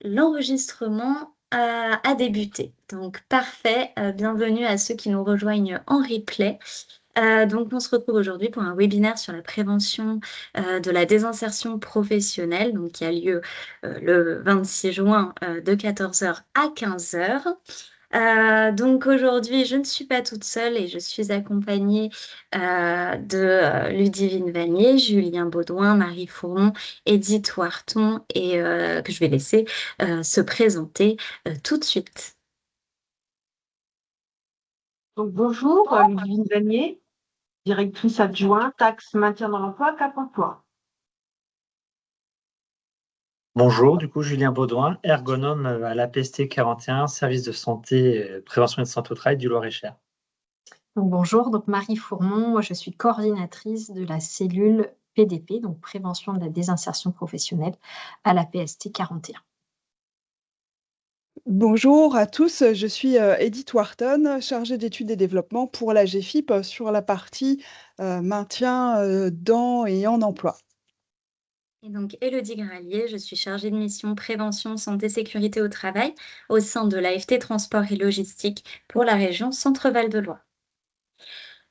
L'enregistrement a débuté. Donc parfait, bienvenue à ceux qui nous rejoignent en replay. Donc on se retrouve aujourd'hui pour un webinaire sur la prévention de la désinsertion professionnelle, donc qui a lieu le 26 juin de 14 heures à 15 heures. Donc aujourd'hui, je ne suis pas toute seule et je suis accompagnée de Ludivine Vanier, Julien Baudouin, Marie Fourmont, Edith Wharton et que je vais laisser se présenter tout de suite. Donc, bonjour, Ludivine Vanier, directrice adjointe, taxe maintien dans l'emploi, Cap Emploi. Bonjour, du coup, Julien Baudouin, ergonome à l'APST 41, service de santé, prévention et de santé au travail du Loir-et-Cher. Donc, bonjour, donc Marie Fourmont, moi je suis coordinatrice de la cellule PDP, donc prévention de la désinsertion professionnelle à la PST 41. Bonjour à tous, je suis Edith Wharton, chargée d'études et développement pour la GFIP sur la partie maintien dans et en emploi. Et donc, Élodie Gralier, je suis chargée de mission prévention, santé, sécurité au travail au sein de l'AFT Transport et Logistique pour la région Centre-Val de Loire.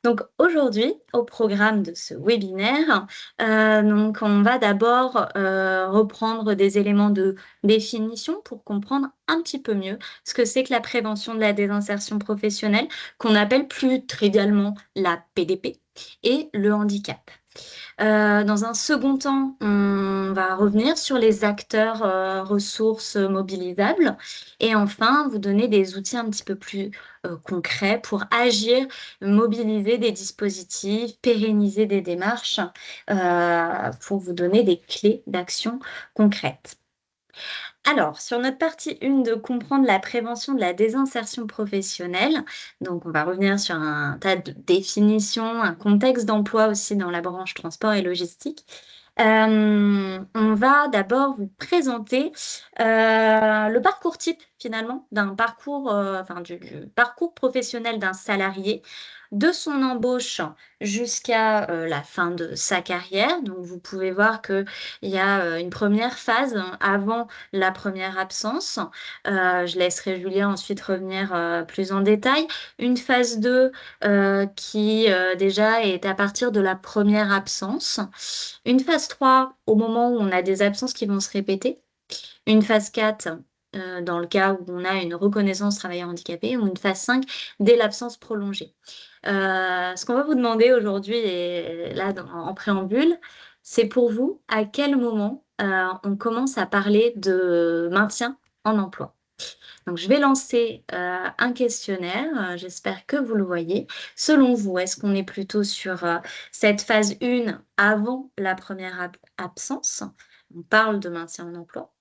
Donc aujourd'hui, au programme de ce webinaire, donc on va d'abord reprendre des éléments de définition pour comprendre un petit peu mieux ce que c'est que la prévention de la désinsertion professionnelle, qu'on appelle plus trivialement la PDP, et le handicap. Dans un second temps, on va revenir sur les acteurs ressources mobilisables et enfin vous donner des outils un petit peu plus concrets pour agir, mobiliser des dispositifs, pérenniser des démarches pour vous donner des clés d'action concrètes. Alors, sur notre partie 1 de comprendre la prévention de la désinsertion professionnelle, donc on va revenir sur un tas de définitions, un contexte d'emploi aussi dans la branche transport et logistique. On va d'abord vous présenter le parcours type finalement d'un parcours, du parcours professionnel d'un salarié, de son embauche jusqu'à la fin de sa carrière. Donc vous pouvez voir qu'il y a une première phase avant la première absence. Je laisserai Julien ensuite revenir plus en détail. Une phase 2 qui déjà est à partir de la première absence. Une phase 3 au moment où on a des absences qui vont se répéter. Une phase 4 dans le cas où on a une reconnaissance travailleur handicapé ou une phase 5 dès l'absence prolongée. Ce qu'on va vous demander aujourd'hui et là en préambule, c'est pour vous à quel moment on commence à parler de maintien en emploi. Donc, je vais lancer un questionnaire, j'espère que vous le voyez. Selon vous, est-ce qu'on est plutôt sur cette phase 1 avant la première absence? On parle de maintien en emploi.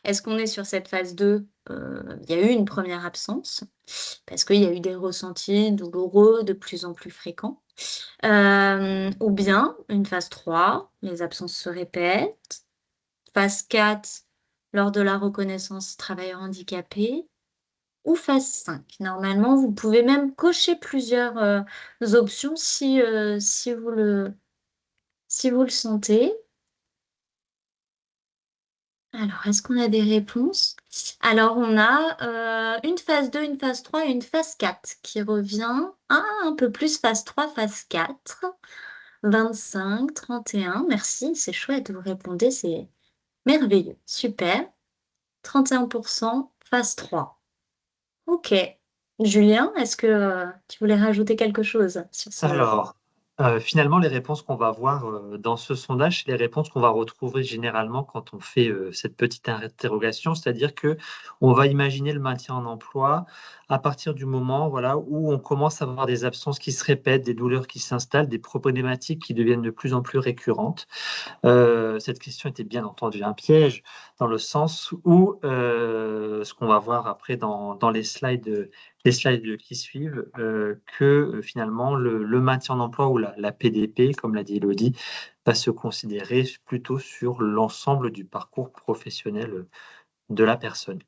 Est-ce qu'on est sur cette phase 2? Il y a eu une première absence parce qu'il y a eu des ressentis douloureux de plus en plus fréquents. Ou bien une phase 3, les absences se répètent. Phase 4, lors de la reconnaissance travailleur handicapé. Ou phase 5. Normalement, vous pouvez même cocher plusieurs options si vous le sentez. Alors, est-ce qu'on a des réponses? Alors, on a une phase 2, une phase 3 et une phase 4 qui revient un peu plus phase 3, phase 4. 25, 31. Merci, c'est chouette, vous répondez, c'est merveilleux. Super. 31%, phase 3. Ok. Julien, est-ce que tu voulais rajouter quelque chose sur ce... Alors, finalement, les réponses qu'on va voir dans ce sondage, c'est les réponses qu'on va retrouver généralement quand on fait cette petite interrogation, c'est-à-dire que on va imaginer le maintien en emploi à partir du moment, voilà, où on commence à avoir des absences qui se répètent, des douleurs qui s'installent, des problématiques qui deviennent de plus en plus récurrentes. Cette question était bien entendu un piège, dans le sens où, ce qu'on va voir après dans les slides qui suivent, que finalement le maintien en emploi ou la PDP, comme l'a dit Élodie, va se considérer plutôt sur l'ensemble du parcours professionnel de la personne.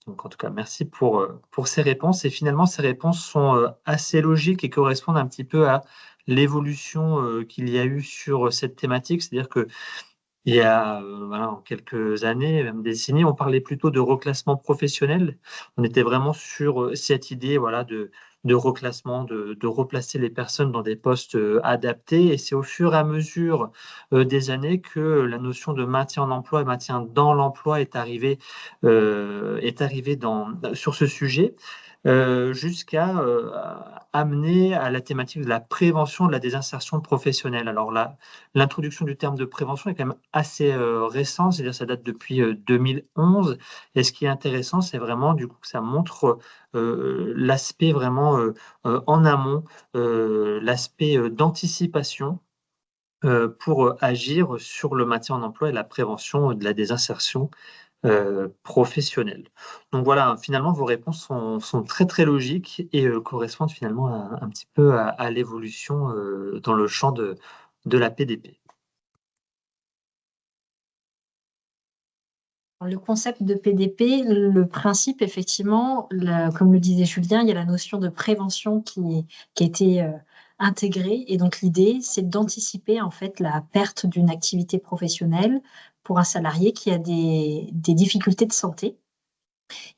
Donc en tout cas, merci pour ces réponses. Et finalement, ces réponses sont assez logiques et correspondent un petit peu à l'évolution qu'il y a eu sur cette thématique. C'est-à-dire qu'il Il y a voilà, en quelques années, même des décennies, on parlait plutôt de reclassement professionnel. On était vraiment sur cette idée voilà, de reclassement, de replacer les personnes dans des postes adaptés. Et c'est au fur et à mesure des années que la notion de maintien en emploi et maintien dans l'emploi est arrivée sur ce sujet. Jusqu'à amener à la thématique de la prévention de la désinsertion professionnelle. Alors là, l'introduction du terme de prévention est quand même assez récente, c'est-à-dire ça date depuis 2011. Et ce qui est intéressant, c'est vraiment du coup que ça montre l'aspect vraiment en amont, l'aspect d'anticipation pour agir sur le maintien en emploi et la prévention de la désinsertion professionnelle. Donc voilà, finalement, vos réponses sont très très logiques et correspondent finalement un petit peu à l'évolution dans le champ de la PDP. Le concept de PDP, le principe, effectivement, comme le disait Julien, il y a la notion de prévention qui a été intégrée. Et donc, l'idée, c'est d'anticiper en fait la perte d'une activité professionnelle pour un salarié qui a des difficultés de santé.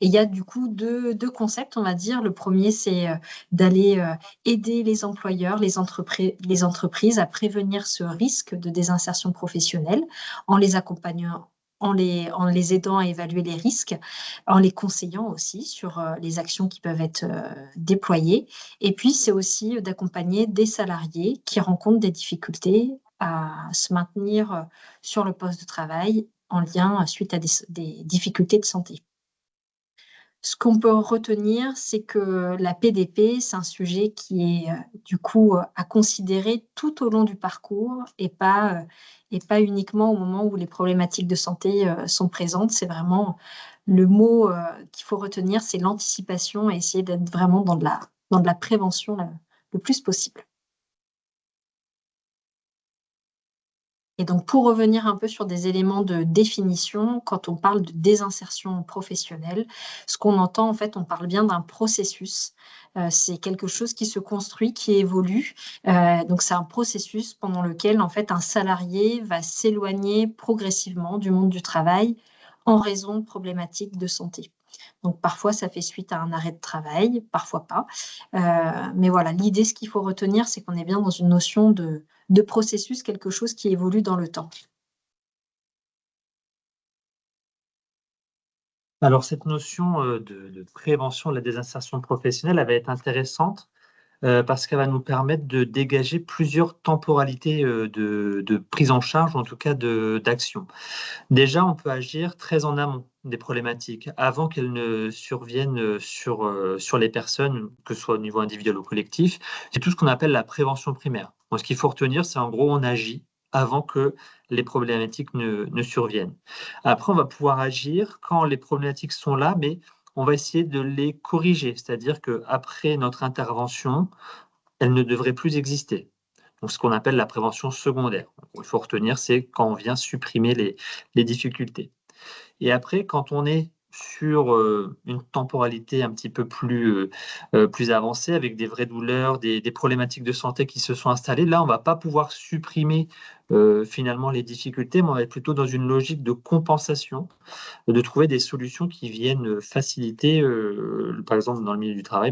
Et il y a du coup deux concepts, on va dire. Le premier, c'est d'aller aider les employeurs, les entreprises à prévenir ce risque de désinsertion professionnelle en les accompagnant, en les aidant à évaluer les risques, en les conseillant aussi sur les actions qui peuvent être déployées. Et puis, c'est aussi d'accompagner des salariés qui rencontrent des difficultés à se maintenir sur le poste de travail en lien suite à des difficultés de santé. Ce qu'on peut retenir, c'est que la PDP, c'est un sujet qui est du coup à considérer tout au long du parcours et pas uniquement au moment où les problématiques de santé sont présentes. C'est vraiment le mot qu'il faut retenir, c'est l'anticipation et essayer d'être vraiment dans de la prévention le plus possible. Et donc, pour revenir un peu sur des éléments de définition, quand on parle de désinsertion professionnelle, ce qu'on entend, en fait, on parle bien d'un processus. C'est quelque chose qui se construit, qui évolue. Donc, c'est un processus pendant lequel, en fait, un salarié va s'éloigner progressivement du monde du travail en raison de problématiques de santé. Donc, parfois, ça fait suite à un arrêt de travail, parfois pas. Mais voilà, l'idée, ce qu'il faut retenir, c'est qu'on est bien dans une notion de processus, quelque chose qui évolue dans le temps. Alors cette notion de prévention de la désinsertion professionnelle, elle va être intéressante parce qu'elle va nous permettre de dégager plusieurs temporalités de prise en charge, ou en tout cas d'action. Déjà, on peut agir très en amont des problématiques, avant qu'elles ne surviennent sur les personnes, que ce soit au niveau individuel ou collectif. C'est tout ce qu'on appelle la prévention primaire. Donc, ce qu'il faut retenir, c'est en gros, on agit avant que les problématiques ne surviennent. Après, on va pouvoir agir quand les problématiques sont là, mais on va essayer de les corriger, c'est-à-dire qu'après notre intervention, elles ne devraient plus exister. Donc, ce qu'on appelle la prévention secondaire. Il faut retenir, c'est quand on vient supprimer les difficultés. Et après, quand on est sur une temporalité un petit peu plus avancée, avec des vraies douleurs, des problématiques de santé qui se sont installées, là, on va pas pouvoir supprimer finalement les difficultés, mais on va être plutôt dans une logique de compensation, de trouver des solutions qui viennent faciliter, par exemple dans le milieu du travail,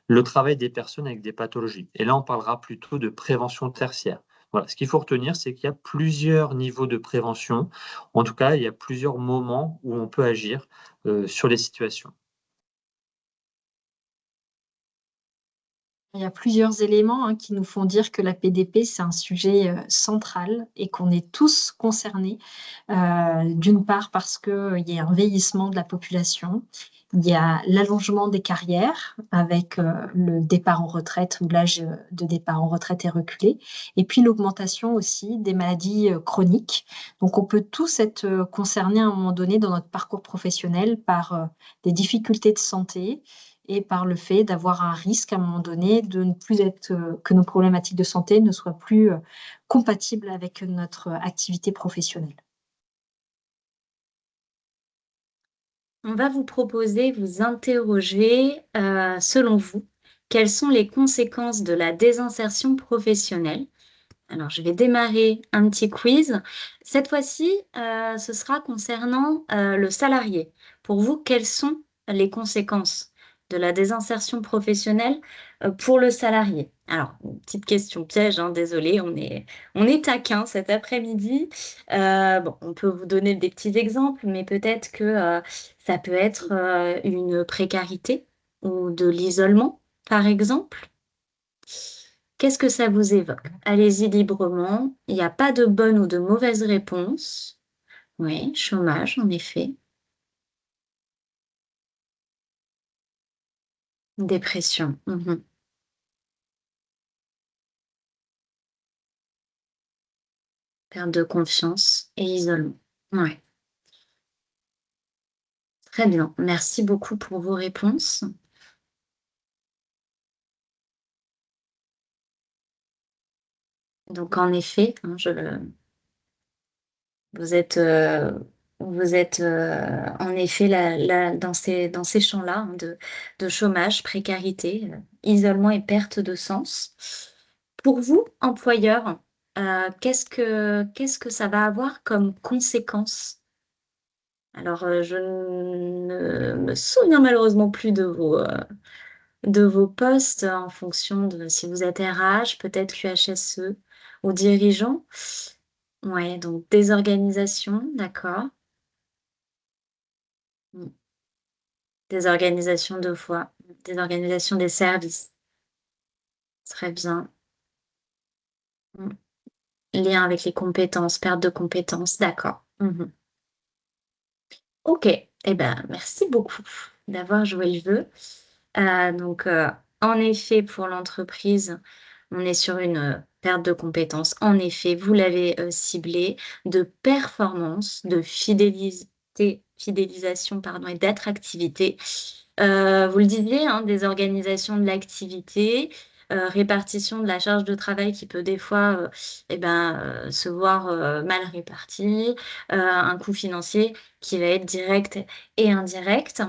le travail des personnes avec des pathologies. Et là, on parlera plutôt de prévention tertiaire. Voilà, ce qu'il faut retenir, c'est qu'il y a plusieurs niveaux de prévention. En tout cas, il y a plusieurs moments où on peut agir sur les situations. Il y a plusieurs éléments qui nous font dire que la PDP, c'est un sujet central et qu'on est tous concernés. D'une part parce qu'il y a un vieillissement de la population, il y a l'allongement des carrières avec le départ en retraite où l'âge de départ en retraite est reculé, et puis l'augmentation aussi des maladies chroniques. Donc on peut tous être concernés à un moment donné dans notre parcours professionnel par des difficultés de santé et par le fait d'avoir un risque à un moment donné de ne plus être, que nos problématiques de santé ne soient plus compatibles avec notre activité professionnelle. On va vous proposer, vous interroger, selon vous, quelles sont les conséquences de la désinsertion professionnelle Alors, je vais démarrer un petit quiz. Cette fois-ci, ce sera concernant le salarié. Pour vous, quelles sont les conséquences de la désinsertion professionnelle pour le salarié? Alors, une petite question piège, hein, désolé, on est taquin cet après-midi. Bon, on peut vous donner des petits exemples, mais peut-être que ça peut être une précarité ou de l'isolement, par exemple. Qu'est-ce que ça vous évoque? Allez-y librement. Il n'y a pas de bonne ou de mauvaise réponse. Oui, chômage, en effet. Dépression. Mhm. Perte de confiance et isolement. Ouais, très bien. Merci beaucoup pour vos réponses. Donc, en effet, hein, vous êtes, en effet dans ces champs-là, hein, de chômage, précarité, isolement et perte de sens. Pour vous, employeur, qu'est-ce que ça va avoir comme conséquence? Alors, je ne me souviens malheureusement plus de vos postes en fonction de si vous êtes RH, peut-être QHSE ou dirigeant. Ouais, donc désorganisation, d'accord. Mmh. Désorganisation de voies, désorganisation des services. Très bien. Mmh. Lien avec les compétences, perte de compétences, d'accord. Mmh. OK. Eh ben, merci beaucoup d'avoir joué le jeu. Donc, en effet, pour l'entreprise, on est sur une, perte de compétences. En effet, vous l'avez, ciblé, de performance, de fidélisation, pardon, et d'attractivité. Vous le disiez, hein, désorganisation de l'activité, répartition de la charge de travail qui peut des fois, se voir, mal répartie, un coût financier qui va être direct et indirect.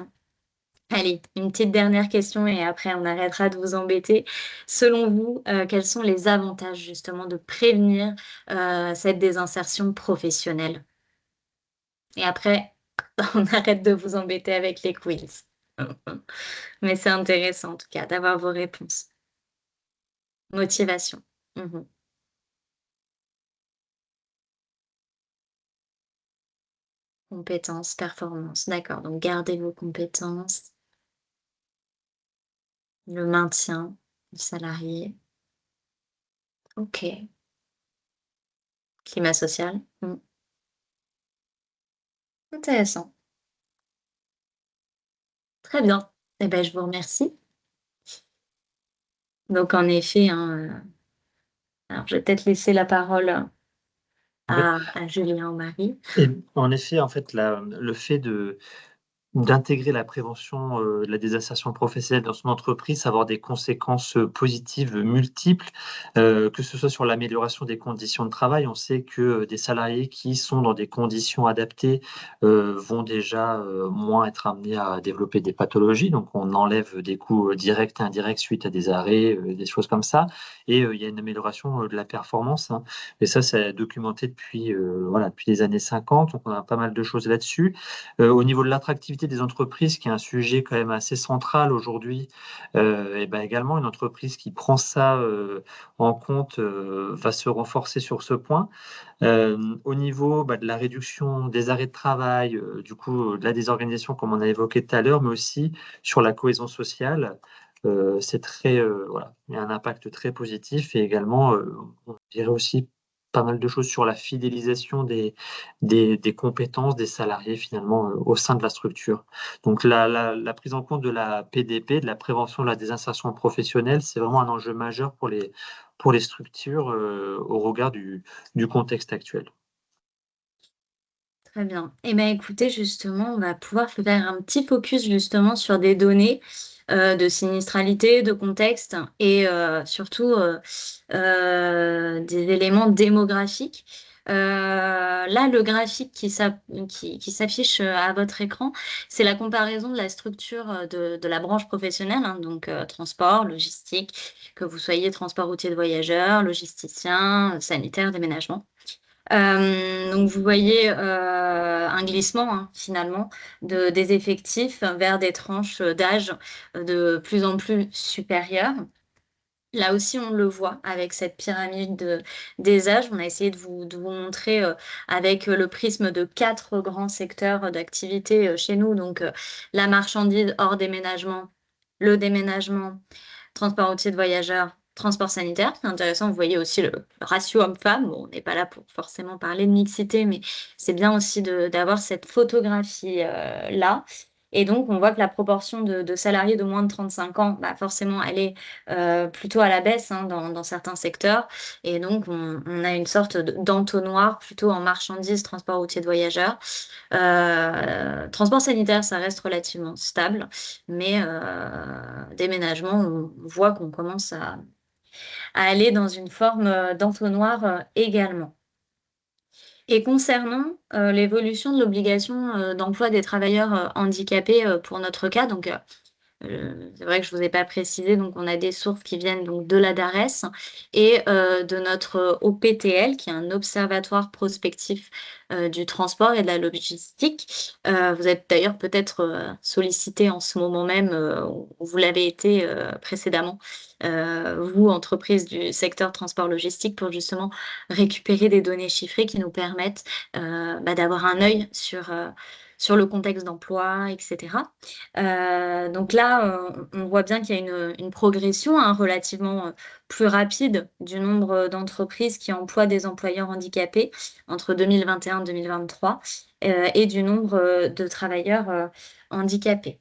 Allez, une petite dernière question et après on arrêtera de vous embêter. Selon vous, quels sont les avantages justement de prévenir, cette désinsertion professionnelle? Et après, on arrête de vous embêter avec les quiz. Mais c'est intéressant en tout cas d'avoir vos réponses. Motivation. Mmh. Compétences, performance. D'accord, donc gardez vos compétences, le maintien du salarié. OK. Climat social. Mmh. Intéressant. Très bien. Eh ben, je vous remercie. Donc en effet, hein, alors je vais peut-être laisser la parole Oui. à Julien, au mari. Et en effet, en fait, le fait d'intégrer la prévention, de la désinsertion professionnelle dans son entreprise, avoir des conséquences, positives, multiples, que ce soit sur l'amélioration des conditions de travail. On sait que, des salariés qui sont dans des conditions adaptées, vont déjà, moins être amenés à développer des pathologies. Donc on enlève des coûts, directs et indirects suite à des arrêts, des choses comme ça et il y a une amélioration, de la performance, hein et ça, c'est documenté depuis, voilà, depuis les années 50, donc on a pas mal de choses là-dessus. Au niveau de l'attractivité des entreprises, qui est un sujet quand même assez central aujourd'hui, et bah, également une entreprise qui prend ça, en compte, va se renforcer sur ce point. Au niveau, bah, de la réduction des arrêts de travail, du coup, de la désorganisation comme on a évoqué tout à l'heure, mais aussi sur la cohésion sociale, c'est très, voilà, il y a un impact très positif et également, on dirait aussi pas mal de choses sur la fidélisation des compétences des salariés finalement, au sein de la structure. Donc la prise en compte de la PDP, de la prévention de la désinsertion professionnelle, c'est vraiment un enjeu majeur pour les structures, au regard du contexte actuel. Très bien. Eh bien, écoutez, justement, on va pouvoir faire un petit focus justement sur des données de sinistralité, de contexte et surtout des éléments démographiques. Là, le graphique qui s'affiche à votre écran, c'est la comparaison de la structure de la branche professionnelle, hein, donc transport, logistique, que vous soyez transport routier de voyageurs, logisticien, sanitaire, déménagement. Donc vous voyez un glissement hein, finalement des effectifs vers des tranches d'âge de plus en plus supérieures. Là aussi, on le voit avec cette pyramide des âges. On a essayé de vous montrer avec le prisme de 4 grands secteurs d'activité chez nous. Donc, la marchandise hors déménagement, le déménagement, transport routier de voyageurs, transport sanitaire. C'est intéressant, vous voyez aussi le ratio homme-femme. Bon, on n'est pas là pour forcément parler de mixité, mais c'est bien aussi d'avoir cette photographie là. Et donc, on voit que la proportion de salariés de moins de 35 ans, bah forcément, elle est plutôt à la baisse hein, dans certains secteurs. Et donc, on a une sorte d'entonnoir plutôt en marchandises, transport routier de voyageurs. Transport sanitaire, ça reste relativement stable, mais déménagement, on voit qu'on commence à aller dans une forme d'entonnoir également. Et concernant l'évolution de l'obligation d'emploi des travailleurs handicapés pour notre cas, donc c'est vrai que je ne vous ai pas précisé, donc on a des sources qui viennent donc de la DARES et de notre OPTL, qui est un observatoire prospectif du transport et de la logistique. Vous êtes d'ailleurs peut-être sollicité en ce moment même, vous l'avez été précédemment, vous, entreprise du secteur transport logistique, pour justement récupérer des données chiffrées qui nous permettent d'avoir un œil sur le contexte d'emploi, etc. Donc là, on voit bien qu'il y a une progression hein, relativement plus rapide du nombre d'entreprises qui emploient des employeurs handicapés entre 2021 et 2023 et du nombre de travailleurs handicapés.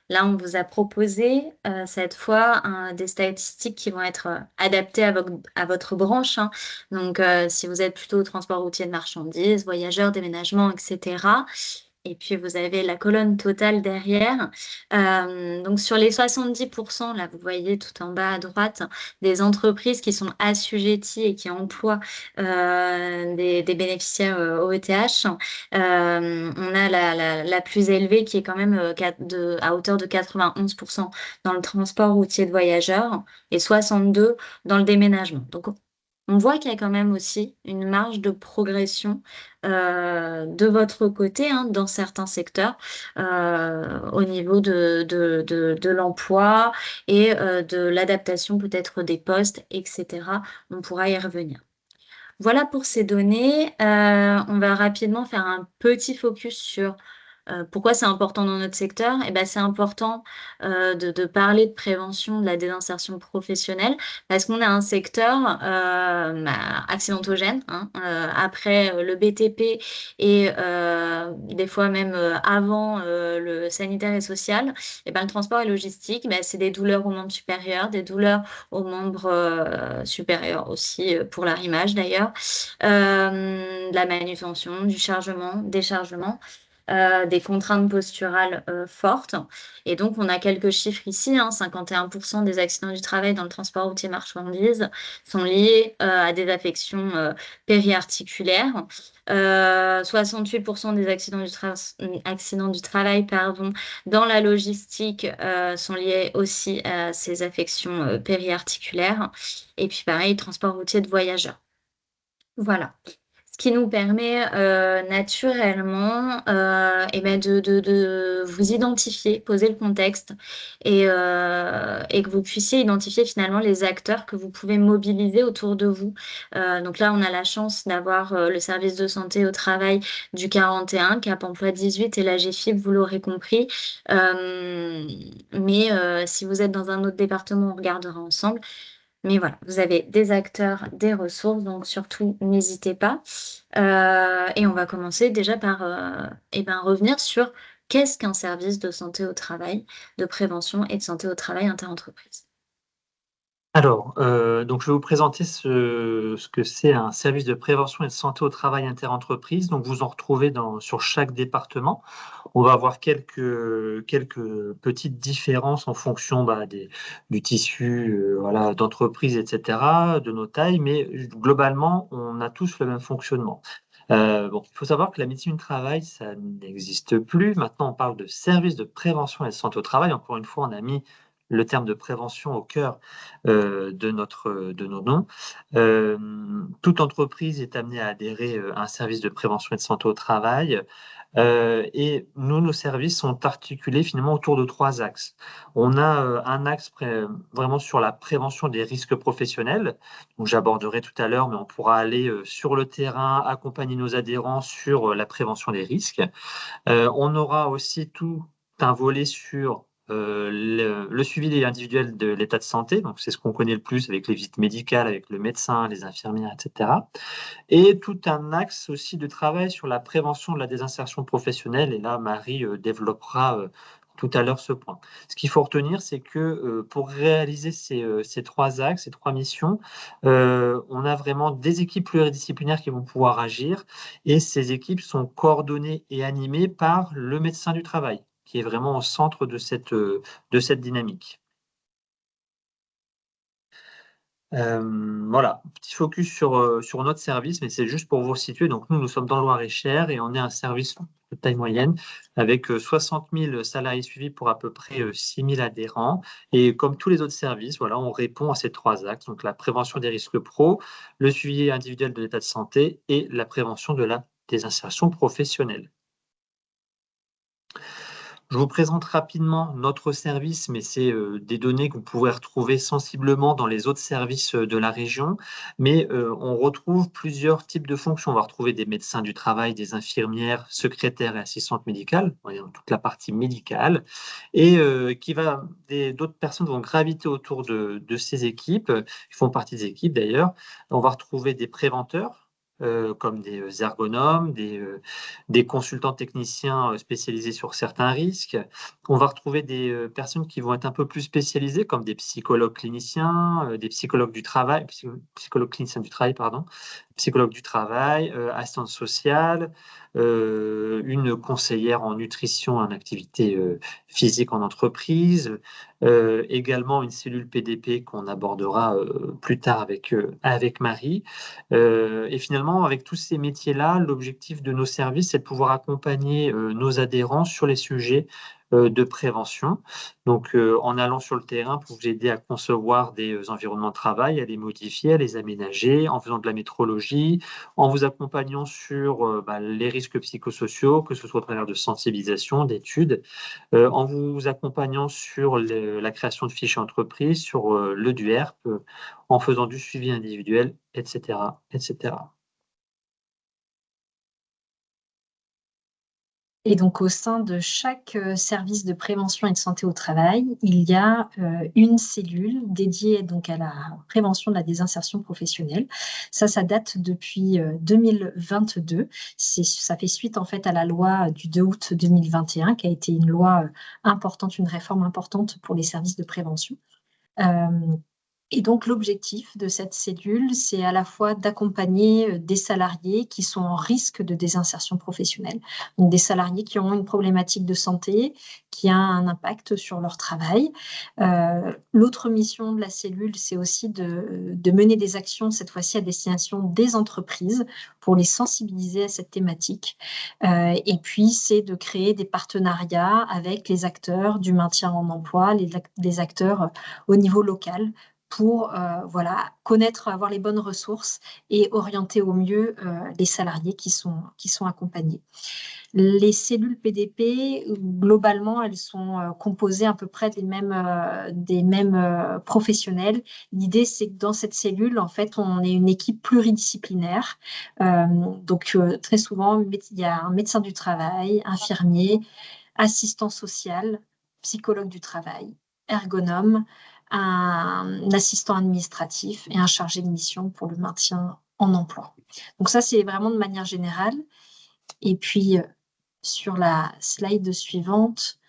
Là, on vous a proposé cette fois des statistiques qui vont être adaptées à votre branche. Hein. Donc, si vous êtes plutôt transport routier de marchandises, voyageurs, déménagement, etc. Et puis, vous avez la colonne totale derrière. Donc, sur les 70%, là, vous voyez tout en bas à droite, des entreprises qui sont assujetties et qui emploient des bénéficiaires OETH. On a la plus élevée qui est quand même à hauteur de 91% dans le transport routier de voyageurs et 62% dans le déménagement. Donc, on voit qu'il y a quand même aussi une marge de progression de votre côté hein, dans certains secteurs au niveau de l'emploi et de l'adaptation peut-être des postes, etc. On pourra y revenir. Voilà pour ces données. On va rapidement faire un petit focus sur pourquoi c'est important dans notre secteur. Et ben, c'est important de parler de prévention de la désinsertion professionnelle parce qu'on a un secteur accidentogène. Hein, après le BTP et des fois même avant le sanitaire et social, et ben, le transport et logistique, ben, c'est des douleurs aux membres supérieurs, des douleurs aux membres supérieurs aussi pour l'arrimage d'ailleurs, de la manutention, du chargement, déchargement. Des contraintes posturales fortes. Et donc, on a quelques chiffres ici. Hein, 51% des accidents du travail dans le transport routier marchandises sont liés à des affections périarticulaires. 68% des accidents du travail dans la logistique sont liés aussi à ces affections périarticulaires. Et puis, pareil, transport routier de voyageurs. Voilà. Ce qui nous permet naturellement eh ben de vous identifier, poser le contexte et que vous puissiez identifier finalement les acteurs que vous pouvez mobiliser autour de vous. Donc là, on a la chance d'avoir le service de santé au travail du 41, Cap Emploi 18 et la GFIP, vous l'aurez compris. Mais si vous êtes dans un autre département, on regardera ensemble. Mais voilà, vous avez des acteurs, des ressources, donc surtout n'hésitez pas. Et on va commencer déjà par revenir sur qu'est-ce qu'un service de santé au travail, de prévention et de santé au travail interentreprise. Alors, donc je vais vous présenter ce que c'est un service de prévention et de santé au travail interentreprise. Donc vous en retrouvez sur chaque département. On va avoir quelques petites différences en fonction, du tissu, voilà, d'entreprise et cetera, de nos tailles, mais globalement, on a tous le même fonctionnement. Bon, il faut savoir que la médecine du travail, ça n'existe plus. Maintenant, on parle de service de prévention et de santé au travail. Encore une fois, on a mis le terme de prévention au cœur, de nos noms. Toute entreprise est amenée à adhérer, à un service de prévention et de santé au travail. Et nous, nos services sont articulés finalement autour de 3 axes. On a, un axe vraiment sur la prévention des risques professionnels, donc j'aborderai tout à l'heure, mais on pourra aller, sur le terrain, accompagner nos adhérents sur, la prévention des risques. On aura aussi tout un volet sur, le suivi individuel de l'état de santé, donc c'est ce qu'on connaît le plus avec les visites médicales, avec le médecin, les infirmières et cetera. Et tout un axe aussi de travail sur la prévention de la désinsertion professionnelle et là, Marie, développera, tout à l'heure ce point. Ce qu'il faut retenir, c'est que, pour réaliser ces 3 axes, ces 3 missions, on a vraiment des équipes pluridisciplinaires qui vont pouvoir agir et ces équipes sont coordonnées et animées par le médecin du travail, qui est vraiment au centre de cette dynamique. Voilà, petit focus sur notre service, mais c'est juste pour vous situer. Donc nous sommes dans le Loir-et-Cher et on est un service de taille moyenne avec, 60 000 salariés suivis pour à peu près, 6 000 adhérents et comme tous les autres services, voilà, on répond à ces 3 axes, donc la prévention des risques pro, le suivi individuel de l'état de santé et la prévention de la désinsertion professionnelle. Je vous présente rapidement notre service, mais c'est, des données que vous pouvez retrouver sensiblement dans les autres services, de la région. Mais, on retrouve plusieurs types de fonctions. On va retrouver des médecins du travail, des infirmières, secrétaires et assistantes médicales, on va dire toute la partie médicale et d'autres personnes vont graviter autour de ces équipes, qui font partie des équipes d'ailleurs. On va retrouver des préventeurs, comme des, ergonomes, des consultants techniciens, spécialisés sur certains risques. On va retrouver des, personnes qui vont être un peu plus spécialisées comme des psychologues cliniciens, des psychologues du travail, psychologues cliniciens du travail, pardon, psychologue du travail, assistante sociale, une conseillère en nutrition, en activité, physique en entreprise, également une cellule PDP qu'on abordera, plus tard avec Marie. Et finalement, avec tous ces métiers-là, l'objectif de nos services, c'est de pouvoir accompagner, nos adhérents sur les sujets, de prévention. Donc, en allant sur le terrain pour vous aider à concevoir des, environnements de travail, à les modifier, à les aménager, en faisant de la métrologie, en vous accompagnant sur, les risques psychosociaux, que ce soit au travers de sensibilisation, d'études, en vous accompagnant sur la création de fiches entreprises, sur, le DUERP, en faisant du suivi individuel et cetera, et cetera. Et donc au sein de chaque, service de prévention et de santé au travail, il y a, une cellule dédiée donc à la prévention de la désinsertion professionnelle. Ça date depuis, 2022. Ça fait suite en fait à la loi du 2 août 2021 qui a été une loi, importante, une réforme importante pour les services de prévention. Hem Et donc l'objectif de cette cellule, c'est à la fois d'accompagner, des salariés qui sont en risque de désinsertion professionnelle. Donc des salariés qui ont une problématique de santé, qui a un impact sur leur travail. L'autre mission de la cellule, c'est aussi de mener des actions, cette fois-ci à destination des entreprises, pour les sensibiliser à cette thématique. Et puis c'est de créer des partenariats avec les acteurs du maintien en emploi, les acteurs, au niveau local pour, voilà, connaître, avoir les bonnes ressources et orienter au mieux, les salariés qui sont accompagnés. Les cellules PDP, globalement, elles sont, composées à peu près des mêmes, professionnels. L'idée, c'est que dans cette cellule, en fait, on est une équipe pluridisciplinaire. Donc, très souvent, il y a un médecin du travail, infirmier, assistant social, psychologue du travail, ergonome, un assistant administratif et un chargé de mission pour le maintien en emploi. Donc ça, c'est vraiment de manière générale. Et puis, sur la slide suivante,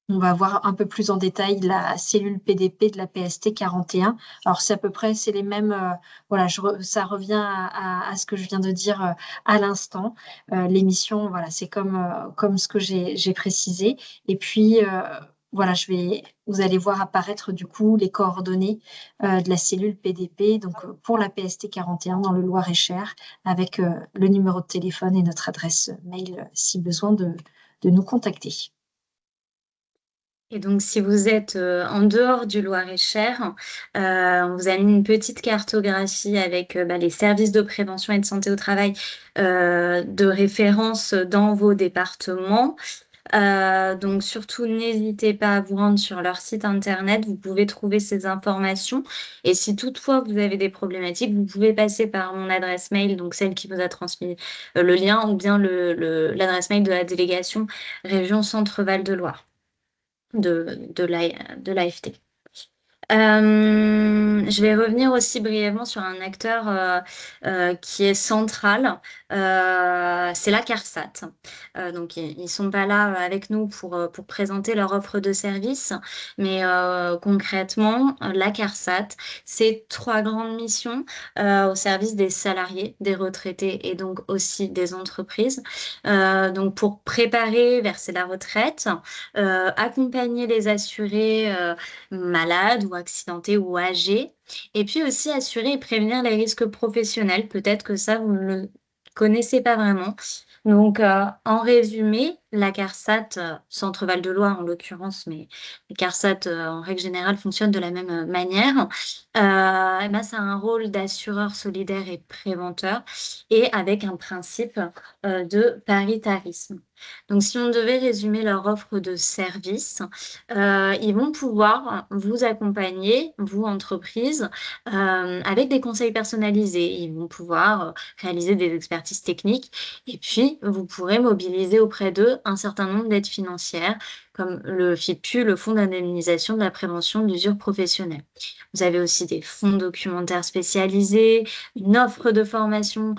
On va voir un peu plus en détail la cellule PDP de la PST 41. Alors, c'est à peu près, c'est les mêmes, voilà, ça revient à ce que je viens de dire à l'instant. Les missions, voilà, c'est comme ce que j'ai précisé. Et puis, voilà, vous allez voir apparaître du coup les coordonnées de la cellule PDP, donc pour la PST 41 dans le Loir-et-Cher, avec le numéro de téléphone et notre adresse mail si besoin de nous contacter. Et donc, si vous êtes en dehors du Loir-et-Cher, on vous a mis une petite cartographie avec les services de prévention et de santé au travail de référence dans vos départements. Donc, surtout, n'hésitez pas à vous rendre sur leur site internet. Vous pouvez trouver ces informations. Et si toutefois vous avez des problématiques, vous pouvez passer par mon adresse mail, donc celle qui vous a transmis le lien, ou bien l'adresse mail de la délégation Région Centre-Val de Loire de l'AFT. Je vais revenir aussi brièvement sur un acteur qui est central, c'est la CARSAT. Donc, ils sont pas là avec nous pour présenter leur offre de service, mais concrètement, la CARSAT, c'est 3 grandes missions au service des salariés, des retraités et donc aussi des entreprises. Donc, pour préparer, verser la retraite, accompagner les assurés malades ou accidentés ou âgés. Et puis aussi assurer et prévenir les risques professionnels. Peut-être que ça, vous ne le connaissez pas vraiment. Donc, en résumé, la CARSAT, Centre-Val de Loire en l'occurrence, mais les CARSAT en règle générale fonctionnent de la même manière. Ça a un rôle d'assureur solidaire et préventeur et avec un principe de paritarisme. Donc, si on devait résumer leur offre de service, ils vont pouvoir vous accompagner, vous, entreprise, avec des conseils personnalisés. Ils vont pouvoir réaliser des expertises techniques et puis vous pourrez mobiliser auprès d'eux un certain nombre d'aides financières comme le FIPU, le Fonds d'indemnisation de la prévention de l'usure professionnelle. Vous avez aussi des fonds documentaires spécialisés, une offre de formation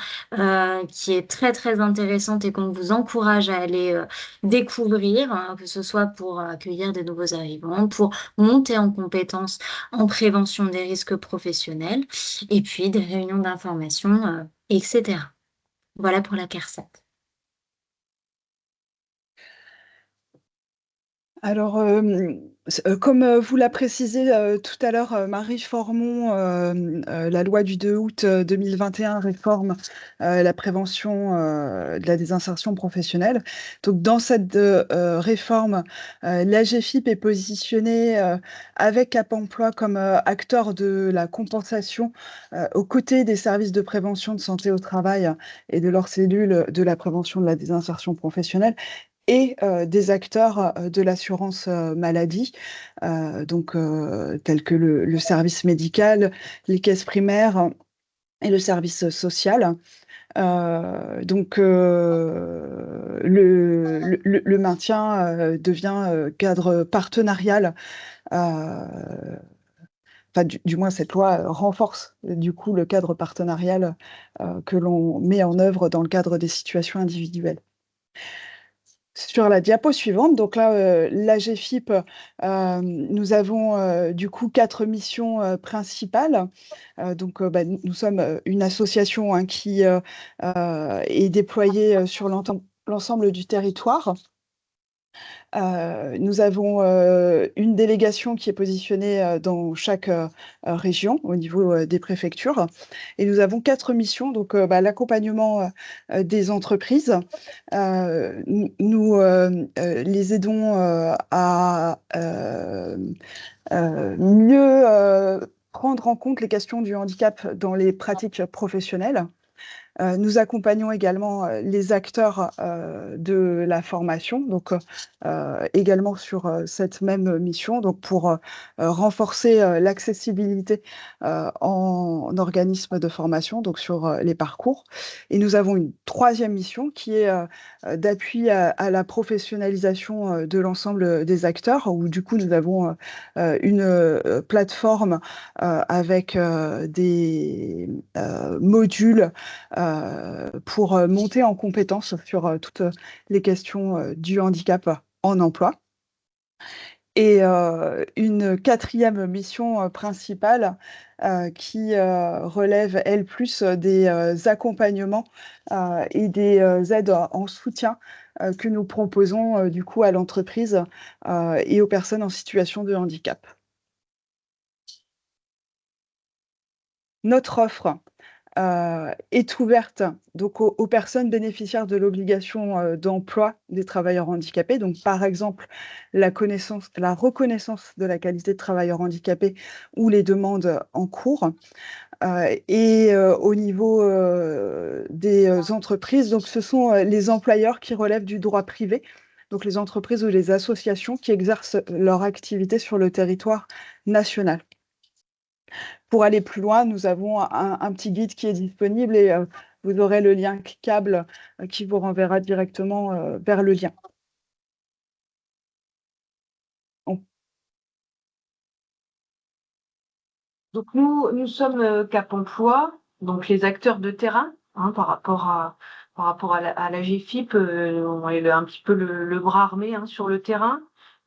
qui est très très intéressante et qu'on vous encourage à aller découvrir, hein, que ce soit pour accueillir des nouveaux arrivants, pour monter en compétences en prévention des risques professionnels, et puis des réunions d'information, etc. Voilà pour la CARSAT. Alors, comme vous l'a précisé tout à l'heure, Marie Formon, la loi du 2 août 2021 réforme la prévention de la désinsertion professionnelle. Donc, dans cette réforme, l'AGFIP est positionnée avec Cap Emploi comme acteur de la compensation aux côtés des services de prévention de santé au travail et de leurs cellules de la prévention de la désinsertion professionnelle et des acteurs de l'assurance maladie, tels que le service médical, les caisses primaires et le service social. Le maintien devient cadre partenarial. Du moins, cette loi renforce du coup le cadre partenarial que l'on met en œuvre dans le cadre des situations individuelles. Sur la diapo suivante, donc là, l'AGFIP, nous avons du coup 4 missions principales. Nous sommes une association hein, qui est déployée sur l'ensemble du territoire. Nous avons une délégation qui est positionnée dans chaque région au niveau des préfectures. Et nous avons 4 missions, donc l'accompagnement des entreprises. Nous les aidons à mieux prendre en compte les questions du handicap dans les pratiques professionnelles. Nous accompagnons également les acteurs de la formation, donc également sur cette même mission, donc pour renforcer l'accessibilité en organisme de formation, donc sur les parcours. Et nous avons une 3e mission qui est d'appui à la professionnalisation de l'ensemble des acteurs, où du coup nous avons une plateforme avec des modules pour monter en compétence sur toutes les questions du handicap en emploi. Et une quatrième mission principale qui relève, elle, plus des accompagnements et des aides en soutien que nous proposons du coup à l'entreprise et aux personnes en situation de handicap. Notre offre est ouverte donc aux personnes bénéficiaires de l'obligation d'emploi des travailleurs handicapés. Donc, par exemple, la reconnaissance de la qualité de travailleur handicapé ou les demandes en cours. Et au niveau des entreprises, donc ce sont les employeurs qui relèvent du droit privé, donc les entreprises ou les associations qui exercent leur activité sur le territoire national. Pour aller plus loin, nous avons un petit guide qui est disponible et vous aurez le lien cliquable qui vous renverra directement vers le lien. On Donc nous sommes Cap Emploi, donc les acteurs de terrain, hein, par rapport à la GFIP, on est un petit peu le bras armé, hein, sur le terrain.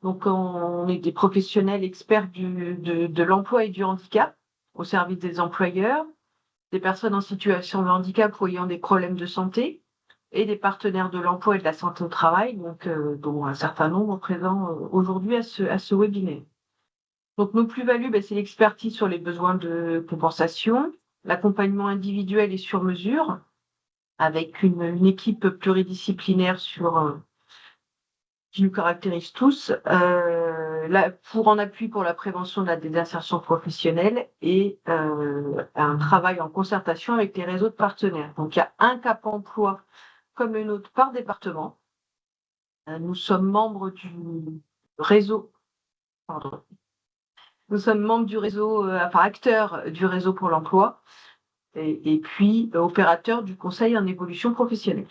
Donc on est des professionnels experts de l'emploi et du handicap au service des employeurs, des personnes en situation de handicap ou ayant des problèmes de santé, et des partenaires de l'emploi et de la santé au travail, donc dont un certain nombre présents aujourd'hui à ce webinaire. Donc nos plus-values, c'est l'expertise sur les besoins de compensation, l'accompagnement individuel et sur mesure, avec une équipe pluridisciplinaire qui nous caractérise tous, pour en appui pour la prévention de la désinsertion professionnelle et un travail en concertation avec les réseaux de partenaires. Donc il y a un Cap Emploi comme une autre par département. Nous sommes membres du réseau, pardon, nous sommes membres du réseau, enfin acteurs du réseau pour l'emploi et puis opérateurs du conseil en évolution professionnelle.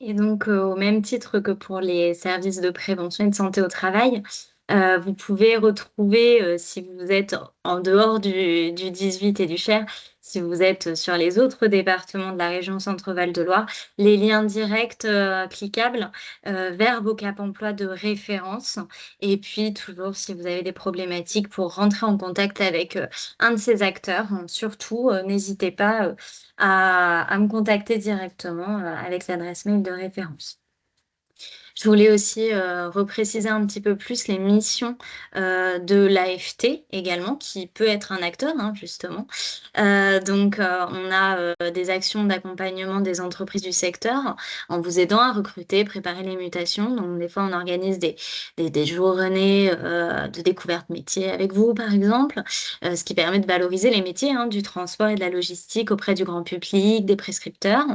Et donc, au même titre que pour les services de prévention et de santé au travail, vous pouvez retrouver, si vous êtes en dehors du 18 et du Cher, si vous êtes sur les autres départements de la région Centre-Val de Loire, les liens directs, cliquables, vers vos Cap emploi de référence. Et puis toujours, si vous avez des problématiques pour rentrer en contact avec, un de ces acteurs, surtout, n'hésitez pas, à me contacter directement, avec l'adresse mail de référence. Je voulais aussi, repréciser un petit peu plus les missions, de l'AFT également, qui peut être un acteur, hein, justement. Donc, on a, des actions d'accompagnement des entreprises du secteur en vous aidant à recruter, préparer les mutations. Donc des fois, on organise des journées, de découverte métier avec vous, par exemple, ce qui permet de valoriser les métiers, hein, du transport et de la logistique auprès du grand public, des prescripteurs.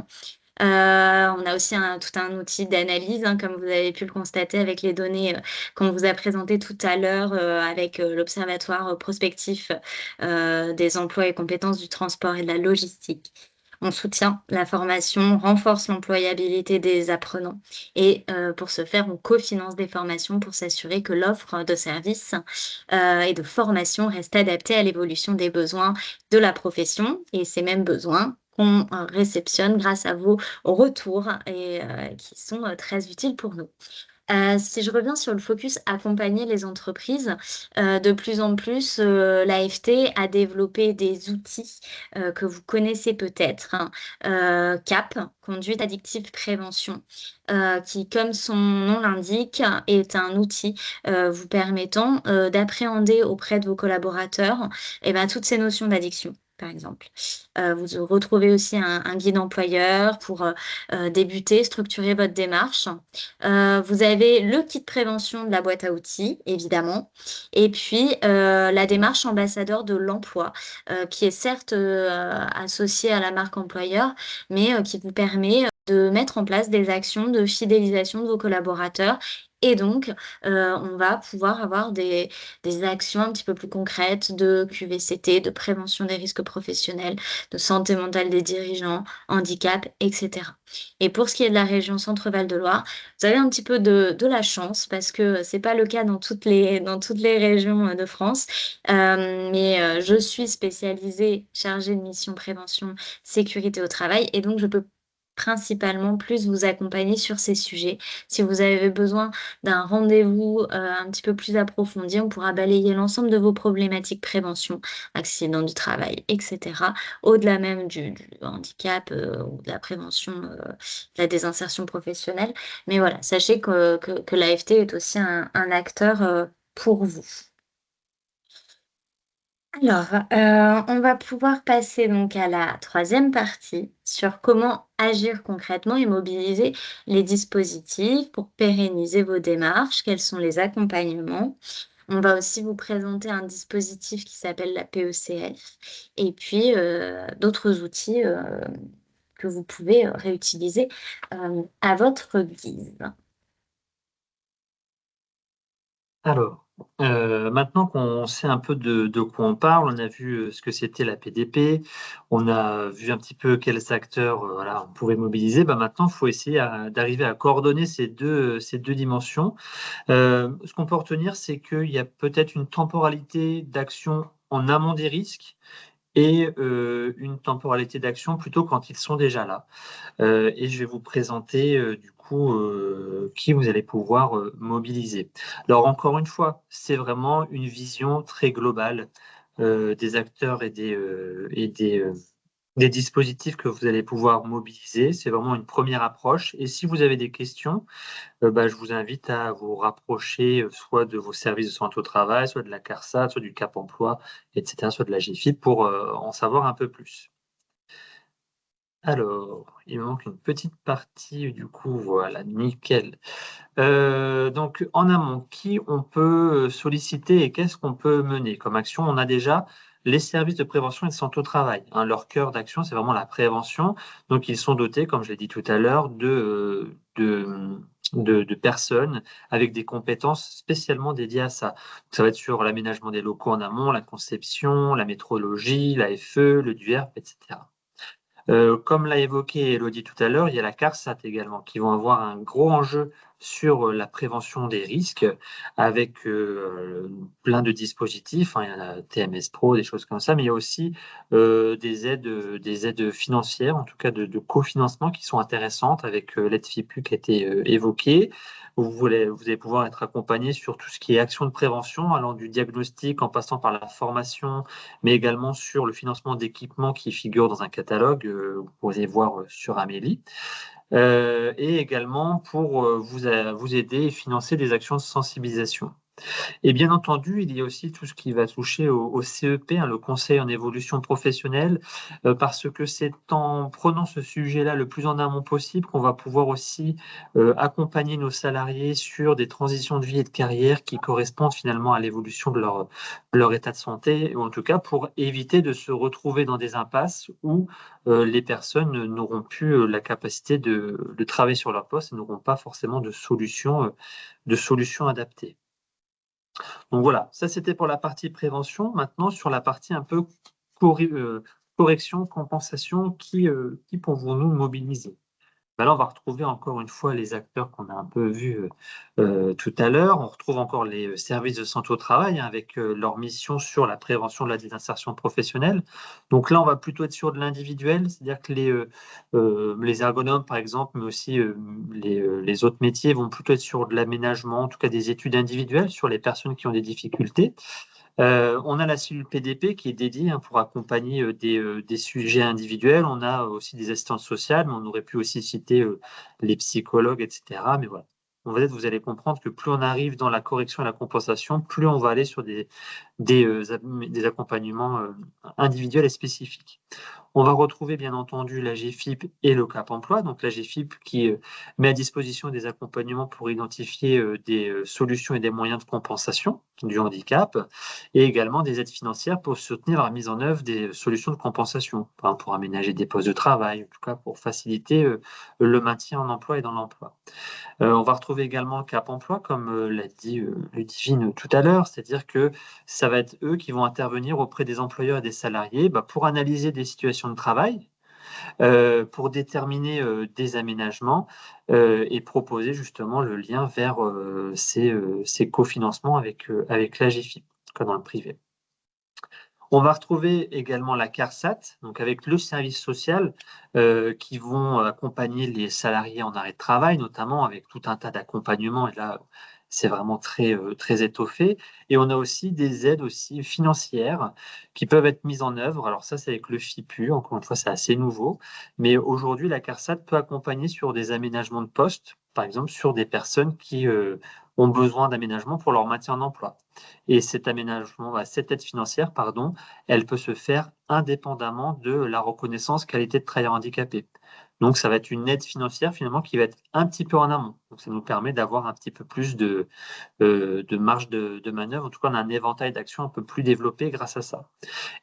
On a aussi tout un outil d'analyse, hein, comme vous avez pu le constater avec les données, qu'on vous a présentées tout à l'heure, avec, l'observatoire prospectif, des emplois et compétences du transport et de la logistique. On soutient la formation, renforce l'employabilité des apprenants et pour ce faire, on cofinance des formations pour s'assurer que l'offre de services, et de formation reste adaptée à l'évolution des besoins de la profession et ces mêmes besoins qu'on, réceptionne grâce à vos retours et qui sont, très utiles pour nous. Si je reviens sur le focus accompagner les entreprises, de plus en plus, l'AFT a développé des outils, que vous connaissez peut-être, hein, CAP, conduite addictive prévention, qui, comme son nom l'indique, est un outil, vous permettant, d'appréhender auprès de vos collaborateurs et toutes ces notions d'addiction, par exemple. Vous retrouvez aussi un guide employeur pour, débuter, structurer votre démarche. Vous avez le kit prévention de la boîte à outils, évidemment, et puis, la démarche ambassadeur de l'emploi, qui est certes, associée à la marque employeur, mais, qui vous permet, de mettre en place des actions de fidélisation de vos collaborateurs et donc, on va pouvoir avoir des actions un petit peu plus concrètes de QVCT, de prévention des risques professionnels, de santé mentale des dirigeants, handicap et cetera. Et pour ce qui est de la région Centre-Val de Loire, vous avez un petit peu de la chance parce que c'est pas le cas dans toutes les régions, de France. Mais, je suis spécialisée chargée de mission prévention sécurité au travail et donc je peux principalement plus vous accompagner sur ces sujets. Si vous avez besoin d'un rendez-vous, un petit peu plus approfondi, on pourra balayer l'ensemble de vos problématiques prévention, accidents du travail et cetera, au-delà même du handicap, ou de la prévention, de la désinsertion professionnelle. Mais voilà, sachez que l'AFT est aussi un acteur, pour vous. Alors, on va pouvoir passer donc à la troisième partie sur comment agir concrètement et mobiliser les dispositifs pour pérenniser vos démarches, quels sont les accompagnements. On va aussi vous présenter un dispositif qui s'appelle la PECF et puis, d'autres outils, que vous pouvez, réutiliser, à votre guise. Alors, maintenant qu'on sait un peu de quoi on parle, on a vu, ce que c'était la PDP, on a vu un petit peu quels acteurs, voilà, on pouvait mobiliser. Bah, maintenant, il faut essayer d'arriver à coordonner ces 2 dimensions. Ce qu'on peut retenir, c'est qu'il y a peut-être une temporalité d'action en amont des risques et une temporalité d'action plutôt quand ils sont déjà là. Et je vais vous présenter, du coup, qui vous allez pouvoir, mobiliser. Alors encore une fois, c'est vraiment une vision très globale, des acteurs et des dispositifs que vous allez pouvoir mobiliser. C'est vraiment une première approche et si vous avez des questions, bah, je vous invite à vous rapprocher, soit de vos services de santé au travail, soit de la CARSAT, soit du Cap emploi et cetera, soit de la GFIP pour, en savoir un peu plus. Alors, il me manque une petite partie, du coup, voilà, nickel. Donc en amont, qui on peut, solliciter et qu'est-ce qu'on peut mener comme action? On a déjà les services de prévention et de santé au travail, hein. Leur cœur d'action, c'est vraiment la prévention. Donc ils sont dotés, comme je l'ai dit tout à l'heure, de personnes avec des compétences spécialement dédiées à ça. Ça va être sur l'aménagement des locaux en amont, la conception, la métrologie, l'AFE, le DUERP et cetera. Comme l'a évoqué Élodie tout à l'heure, il y a la CARSAT également, qui vont avoir un gros enjeu sur, la prévention des risques avec, plein de dispositifs, hein. Il y a la TMS Pro, des choses comme ça, mais il y a aussi, des aides financières, en tout cas de cofinancement qui sont intéressantes avec, l'aide FIPU qui a été, évoquée. Vous allez pouvoir être accompagné sur tout ce qui est action de prévention, allant du diagnostic en passant par la formation, mais également sur le financement d'équipements qui figurent dans un catalogue, vous pourriez voir, sur Amélie. Et également pour, vous aider et financer des actions de sensibilisation. Et bien entendu, il y a aussi tout ce qui va toucher au CEP, hein, le conseil en évolution professionnelle, parce que c'est en prenant ce sujet-là le plus en amont possible qu'on va pouvoir aussi, accompagner nos salariés sur des transitions de vie et de carrière qui correspondent finalement à l'évolution de leur état de santé, ou en tout cas pour éviter de se retrouver dans des impasses où, les personnes n'auront plus, la capacité de travailler sur leur poste et n'auront pas forcément de solutions adaptées. Donc voilà, ça c'était pour la partie prévention. Maintenant sur la partie un peu correction, compensation, qui pouvons-nous mobiliser? Bah là, on va retrouver encore une fois les acteurs qu'on a un peu vus, tout à l'heure. On retrouve encore les, services de santé au travail, hein, avec, leur mission sur la prévention de la désinsertion professionnelle. Donc là, on va plutôt être sur de l'individuel, c'est-à-dire que les ergonomes, par exemple, mais aussi, les autres métiers vont plutôt être sur de l'aménagement, en tout cas des études individuelles sur les personnes qui ont des difficultés. On a la cellule PDP qui est dédiée, hein, pour accompagner, des sujets individuels. On a aussi des assistantes sociales, mais on aurait pu aussi citer, les psychologues et cetera. Mais voilà, en fait, vous allez comprendre que plus on arrive dans la correction et la compensation, plus on va aller sur des accompagnements, individuels et spécifiques. On va retrouver bien entendu la GFIP et le Cap emploi. Donc la GFIP qui, met à disposition des accompagnements pour identifier, des, solutions et des moyens de compensation du handicap et également des aides financières pour soutenir la mise en œuvre des solutions de compensation, par exemple pour aménager des postes de travail, en tout cas pour faciliter, le maintien en emploi et dans l'emploi. On va retrouver également le Cap emploi comme, l'a dit, Ludivine tout à l'heure, c'est-à-dire que ça va être eux qui vont intervenir auprès des employeurs et des salariés, bah, pour analyser des situations de travail, pour déterminer, des aménagements, et proposer justement le lien vers, ces cofinancements avec l'AGFIP, comme dans le privé. On va retrouver également la CARSAT, donc avec le service social, qui vont accompagner les salariés en arrêt de travail, notamment avec tout un tas d'accompagnements. Et là, c'est vraiment très étoffé. Et on a aussi des aides aussi financières qui peuvent être mises en œuvre. Alors ça, c'est avec le FIPU. Encore une fois, c'est assez nouveau. Mais aujourd'hui, la CARSAT peut accompagner sur des aménagements de poste, par exemple sur des personnes qui ont besoin d'aménagement pour leur maintien en emploi. Et cet aménagement, cette aide financière, pardon, elle peut se faire indépendamment de la reconnaissance qualité de travailleur handicapé. Donc, ça va être une aide financière finalement qui va être un petit peu en amont. Donc, ça nous permet d'avoir un petit peu plus de marge de manœuvre. En tout cas, on a un éventail d'actions un peu plus développé grâce à ça.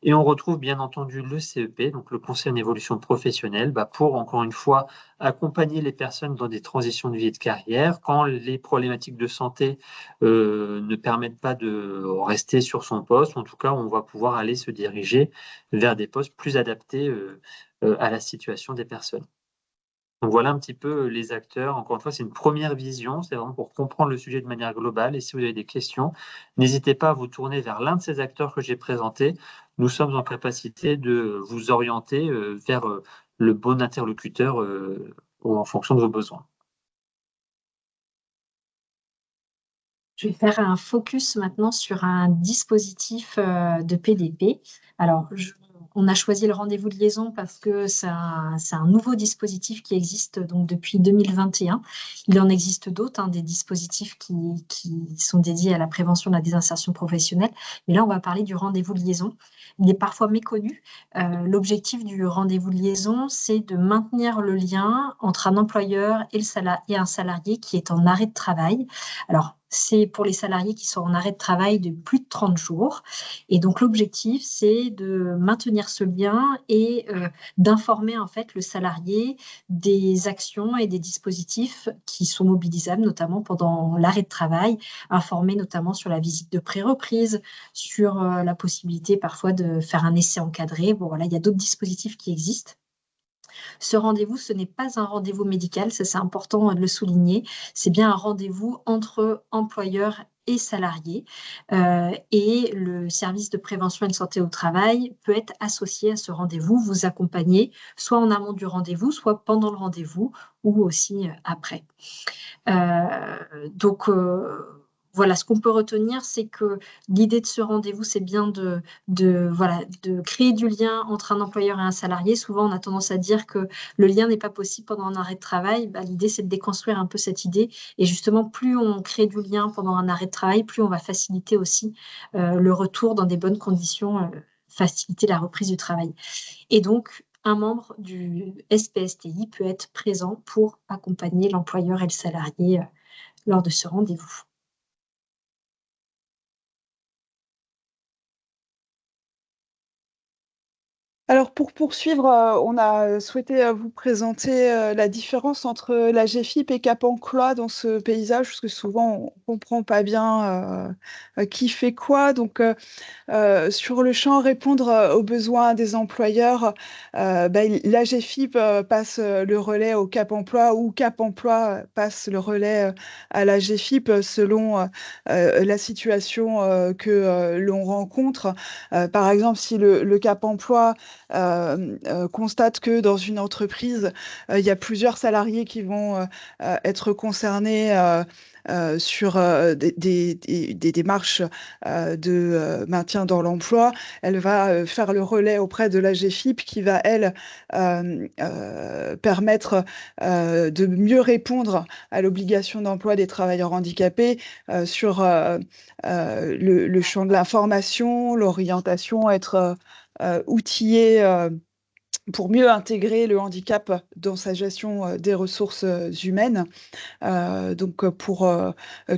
Et on retrouve bien entendu le CEP, donc le Conseil en évolution professionnelle, pour encore une fois accompagner les personnes dans des transitions de vie et de carrière quand les problématiques de santé ne permettent pas de rester sur son poste. En tout cas, on va pouvoir aller se diriger vers des postes plus adaptés à la situation des personnes. Donc voilà un petit peu les acteurs. Encore une fois, c'est une première vision, c'est vraiment pour comprendre le sujet de manière globale. Et si vous avez des questions, n'hésitez pas à vous tourner vers l'un de ces acteurs que j'ai présentés. Nous sommes en capacité de vous orienter vers le bon interlocuteur en fonction de vos besoins. Je vais faire un focus maintenant sur un dispositif de PDP. Alors, on a choisi le rendez-vous de liaison parce que c'est un nouveau dispositif qui existe donc depuis 2021. Il en existe d'autres, des dispositifs qui sont dédiés à la prévention de la désinsertion professionnelle. Mais là, on va parler du rendez-vous de liaison. Il est parfois méconnu. L'objectif du rendez-vous de liaison, c'est de maintenir le lien entre un employeur et un salarié qui est en arrêt de travail. Alors, c'est pour les salariés qui sont en arrêt de travail de plus de 30 jours. Et donc, l'objectif, c'est de maintenir ce lien et d'informer en fait le salarié des actions et des dispositifs qui sont mobilisables, notamment pendant l'arrêt de travail, informer notamment sur la visite de pré-reprise, sur la possibilité parfois de faire un essai encadré. Bon, voilà, il y a d'autres dispositifs qui existent. Ce rendez-vous, ce n'est pas un rendez-vous médical, ça c'est important de le souligner. C'est bien un rendez-vous entre employeurs et salariés. Et le service de prévention et de santé au travail peut être associé à ce rendez-vous, vous accompagner soit en amont du rendez-vous, soit pendant le rendez-vous ou aussi après. Donc, voilà, ce qu'on peut retenir, c'est que l'idée de ce rendez-vous, c'est bien de créer du lien entre un employeur et un salarié. Souvent, on a tendance à dire que le lien n'est pas possible pendant un arrêt de travail. L'idée, c'est de déconstruire un peu cette idée. Et justement, plus on crée du lien pendant un arrêt de travail, plus on va faciliter aussi le retour dans des bonnes conditions, faciliter la reprise du travail. Et donc, un membre du SPSTI peut être présent pour accompagner l'employeur et le salarié lors de ce rendez-vous. Alors pour poursuivre, on a souhaité vous présenter la différence entre la GFIP et Cap Emploi dans ce paysage, parce que souvent on ne comprend pas bien qui fait quoi. Donc sur le champ, répondre aux besoins des employeurs, la GFIP passe le relais au Cap Emploi ou Cap Emploi passe le relais à la GFIP selon la situation que l'on rencontre. Par exemple, si le Cap Emploi constate que dans une entreprise, il y a plusieurs salariés qui vont être concernés sur des démarches de maintien dans l'emploi, elle va faire le relais auprès de la GFIP qui va, elle, permettre de mieux répondre à l'obligation d'emploi des travailleurs handicapés sur le champ de l'information, l'orientation, être outillé pour mieux intégrer le handicap dans sa gestion des ressources humaines. Donc pour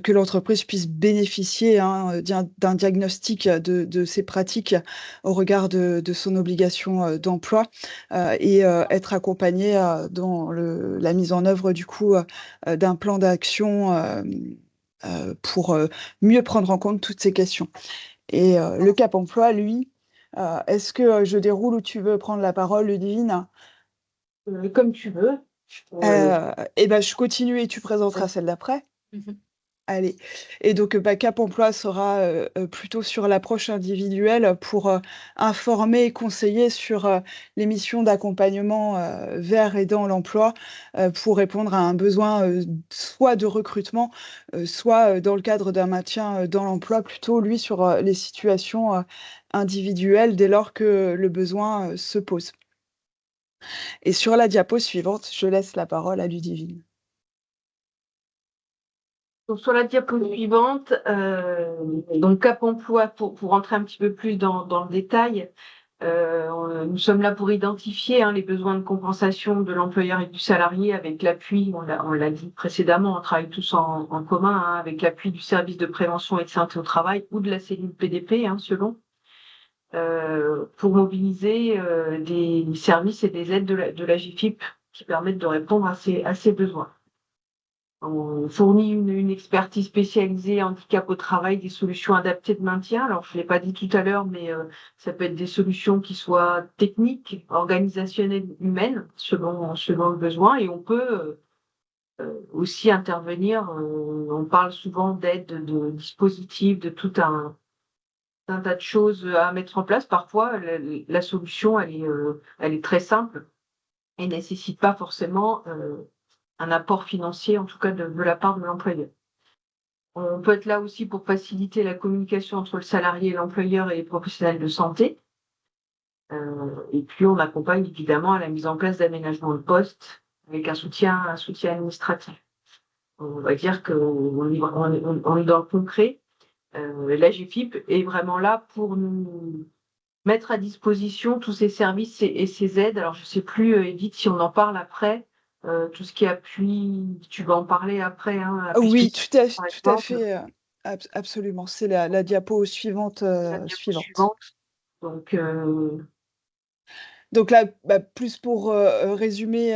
que l'entreprise puisse bénéficier d'un diagnostic de ses pratiques au regard de son obligation d'emploi et être accompagné dans la mise en œuvre du coup d'un plan d'action pour mieux prendre en compte toutes ces questions. Et le Cap Emploi, lui, est-ce que je déroule ou tu veux prendre la parole, Ludivine? Comme tu veux. Je continue et tu présenteras celle d'après. Allez. Et donc, Cap Emploi sera plutôt sur l'approche individuelle pour informer et conseiller sur les missions d'accompagnement vers et dans l'emploi pour répondre à un besoin soit de recrutement, soit dans le cadre d'un maintien dans l'emploi, plutôt lui sur les situations individuelles dès lors que le besoin se pose. Et sur la diapo suivante, je laisse la parole à Ludivine. Donc, sur la diapo suivante, donc Cap Emploi, pour rentrer un petit peu plus dans le détail, nous sommes là pour identifier les besoins de compensation de l'employeur et du salarié avec l'appui, on l'a dit précédemment, on travaille tous en commun, avec l'appui du service de prévention et de santé au travail ou de la cellule PDP, selon, pour mobiliser des services et des aides de la GFIP qui permettent de répondre à ces besoins. On fournit une expertise spécialisée handicap au travail, des solutions adaptées de maintien. Alors, je l'ai pas dit tout à l'heure, mais ça peut être des solutions qui soient techniques, organisationnelles, humaines, selon le besoin. Et on peut aussi intervenir. On parle souvent d'aide, de dispositifs, de tout un tas de choses à mettre en place. Parfois, la solution, elle est très simple et nécessite pas forcément un apport financier, en tout cas de la part de l'employeur. On peut être là aussi pour faciliter la communication entre le salarié, l'employeur et les professionnels de santé. Et puis, on accompagne évidemment à la mise en place d'aménagements de poste avec un soutien administratif. On va dire qu'on est dans le concret. La GFIP est vraiment là pour nous mettre à disposition tous ces services et ces aides. Alors, je sais plus, Edith, si on en parle après. Tout ce qui est appui, tu vas en parler après, appui Oui, spécifique, tout à par exemple, fait, absolument. C'est la diapo suivante, la diapo suivante. suivante. Donc, Donc là, plus pour résumer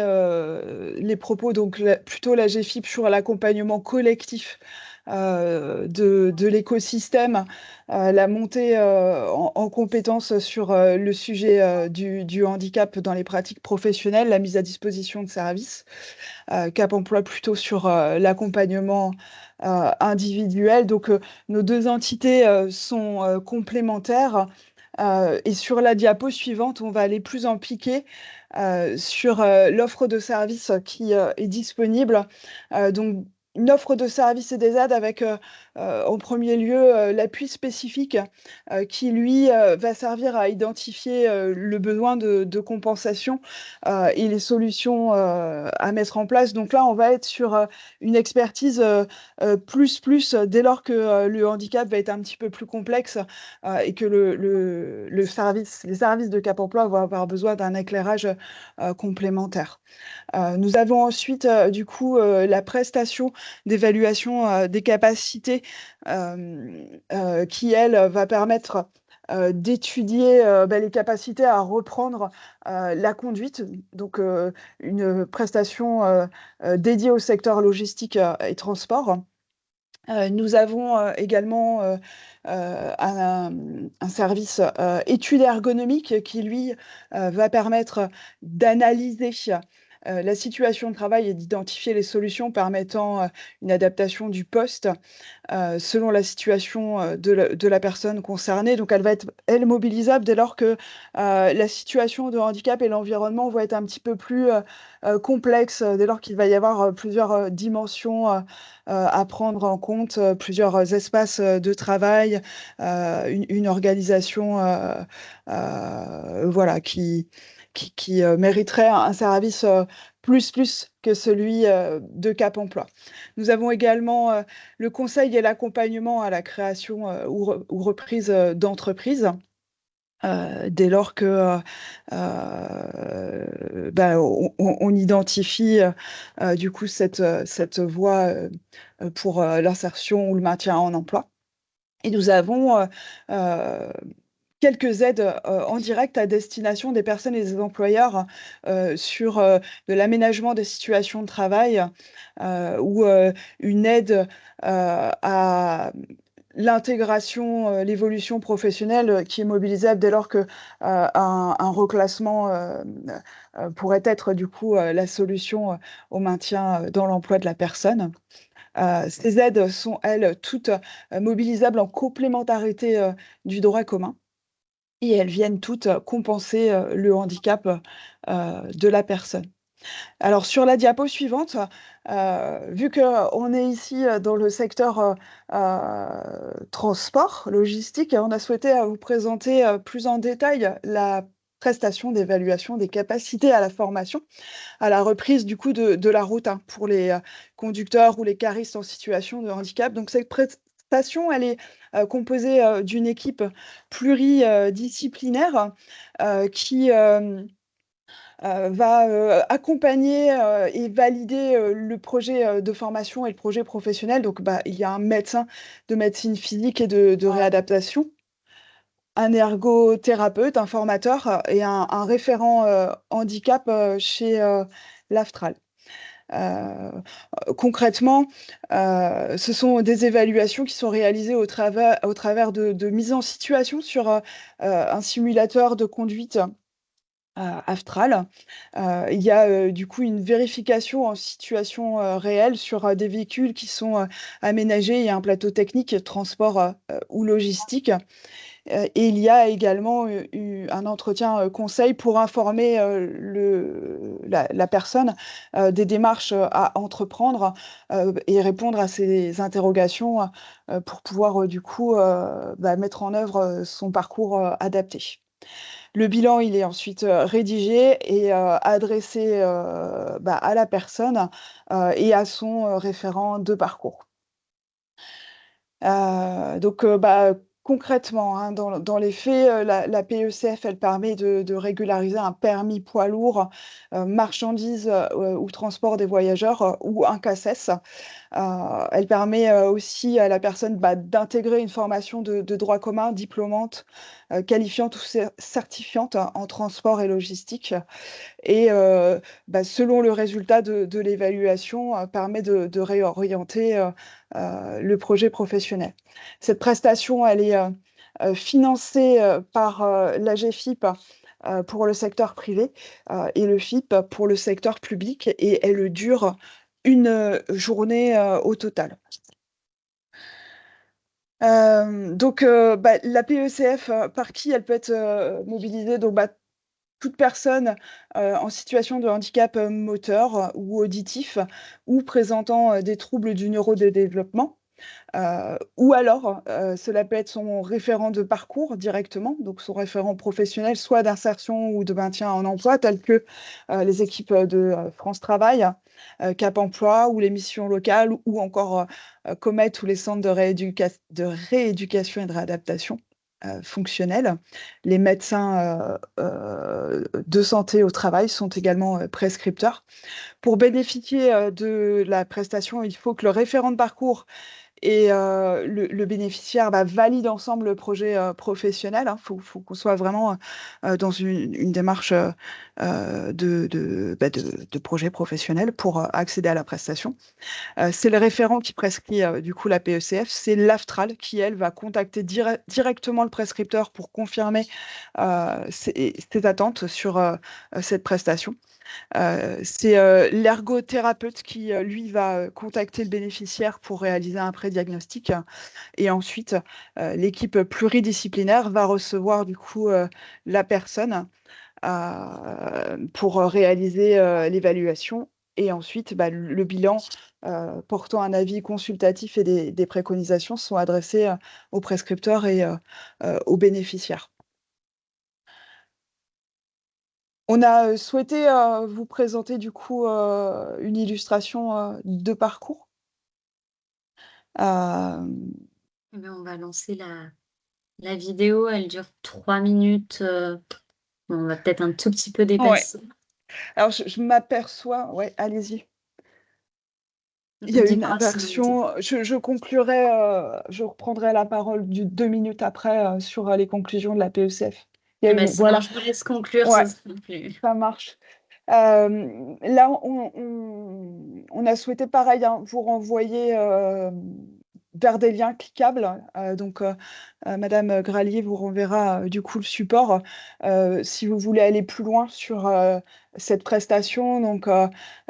les propos, donc plutôt la GFIP sur l'accompagnement collectif de l'écosystème, la montée en compétences sur le sujet du handicap dans les pratiques professionnelles, la mise à disposition de services. Cap Emploi plutôt sur l'accompagnement individuel. Donc, nos deux entités sont complémentaires. Et sur la diapo suivante, on va aller plus en piqué sur l'offre de services qui est disponible. Donc, une offre de services et des aides avec, en premier lieu, l'appui spécifique qui, lui, va servir à identifier le besoin de compensation et les solutions à mettre en place. Donc là, on va être sur une expertise dès lors que le handicap va être un petit peu plus complexe et que les services de Cap Emploi vont avoir besoin d'un éclairage complémentaire. Nous avons ensuite, du coup, la prestation d'évaluation des capacités qui, elle, va permettre d'étudier les capacités à reprendre la conduite. Donc, une prestation dédiée au secteur logistique et transport. Nous avons également un service étude ergonomique qui, lui, va permettre d'analyser la situation de travail et d'identifier les solutions permettant une adaptation du poste selon la situation de la personne concernée. Donc, elle va être, elle, mobilisable dès lors que la situation de handicap et l'environnement vont être un petit peu plus complexes, dès lors qu'il va y avoir plusieurs dimensions à prendre en compte, plusieurs espaces de travail, une organisation voilà, qui mériterait un service plus que celui de Cap Emploi. Nous avons également le conseil et l'accompagnement à la création ou reprise d'entreprises. Dès lors que on identifie du coup cette voie pour l'insertion ou le maintien en emploi. Et nous avons quelques aides en direct à destination des personnes et des employeurs sur de l'aménagement des situations de travail ou une aide à l'intégration, l'évolution professionnelle qui est mobilisable dès lors que un reclassement pourrait être du coup la solution au maintien dans l'emploi de la personne. Ces aides sont, elles, toutes mobilisables en complémentarité du droit commun et elles viennent toutes compenser le handicap de la personne. Alors sur la diapo suivante, vu qu'on est ici dans le secteur transport, logistique, on a souhaité vous présenter plus en détail la prestation d'évaluation des capacités à la formation, à la reprise du coup de la route pour les conducteurs ou les caristes en situation de handicap. Donc cette prestation, elle est composée d'une équipe pluridisciplinaire qui va accompagner et valider le projet de formation et le projet professionnel. Donc, il y a un médecin de médecine physique et de réadaptation, un ergothérapeute, un formateur et un référent handicap chez l'Aftral. Concrètement, ce sont des évaluations qui sont réalisées au travers de mise en situation sur un simulateur de conduite Aftral. Il y a, du coup une vérification en situation, réelle sur, des véhicules qui sont, aménagés. Il y a un plateau technique, transport, ou logistique, et il y a également, un entretien, conseil pour informer, la personne, des démarches, à entreprendre, et répondre à ses interrogations, pour pouvoir, du coup, mettre en œuvre, son parcours, adapté. Le bilan, il est ensuite, rédigé et adressé, à la personne, et à son, référent de parcours. Donc, concrètement, hein, dans les faits, la PECF, elle permet de régulariser un permis poids lourd, marchandises, ou transport des voyageurs, ou un CACES. Elle permet, aussi à la personne, d'intégrer une formation de droit commun diplômante, qualifiante ou certifiante en transport et logistique et selon le résultat de l'évaluation, permet de réorienter, le projet professionnel. Cette prestation, elle est, financée, par, l'AGEFIP, pour le secteur privé, et le FIP pour le secteur public et elle dure une journée, au total. Donc, la PECF, par qui elle peut être, mobilisée? Donc, toute personne, en situation de handicap, moteur ou auditif ou présentant, des troubles du neurodéveloppement. Ou alors, cela peut être son référent de parcours directement, donc son référent professionnel, soit d'insertion ou de maintien en emploi, tel que, les équipes, de, France Travail, Cap Emploi ou les missions locales ou encore, Comet ou les centres de rééducation et de réadaptation, fonctionnelle. Les médecins, de santé au travail sont également, prescripteurs. Pour bénéficier, de la prestation, il faut que le référent de parcours et le bénéficiaire, valide ensemble le projet, professionnel, hein. Faut qu'on soit vraiment, dans une démarche, de projet professionnel pour, accéder à la prestation. C'est le référent qui prescrit, du coup la PECF. C'est l'Aftral qui, elle, va contacter directement le prescripteur pour confirmer, ses attentes sur, cette prestation. C'est, l'ergothérapeute qui, lui, va, contacter le bénéficiaire pour réaliser un pré-diagnostic et ensuite, l'équipe pluridisciplinaire va recevoir du coup, la personne, pour, réaliser, l'évaluation et ensuite, le bilan, portant un avis consultatif et des préconisations sont adressés, aux prescripteurs et aux bénéficiaires. On a, souhaité, vous présenter du coup, une illustration, de parcours. Hem, Eh ben, on va lancer la vidéo, elle dure 3 minutes, bon, on va peut-être un tout petit peu ouais, dépasser. alors je m'aperçois ouais, allez-y. Il y a une Dis-moi si inversion, je conclurai, je reprendrai la parole 2 minutes après, sur, les conclusions de la PECF. Il y a eh ben, une sinon voilà, je vous laisse conclure, ouais, ce sera plus ça marche. Là, on a souhaité pareil, hein, vous renvoyer, vers des liens cliquables. Madame Gralier vous renverra du coup le support si vous voulez aller plus loin sur cette prestation.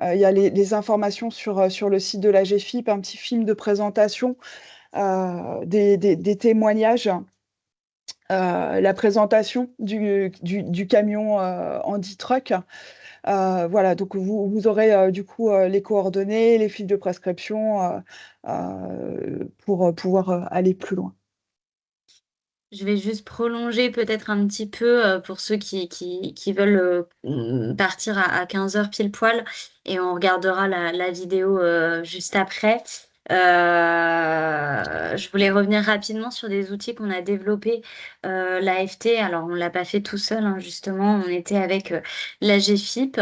Il y a les informations sur le site de la GFIP, un petit film de présentation, des témoignages, la présentation du camion Handy-Truck. Voilà, donc vous aurez du coup les coordonnées, les fiches de prescription pour pouvoir aller plus loin. Je vais juste prolonger peut-être un petit peu pour ceux qui veulent partir à 15 heures pile poil et on regardera la vidéo juste après. Je voulais revenir rapidement sur des outils qu'on a développés, l'AFT. Alors, on l'a pas fait tout seul, hein, justement. On était avec la GFIP.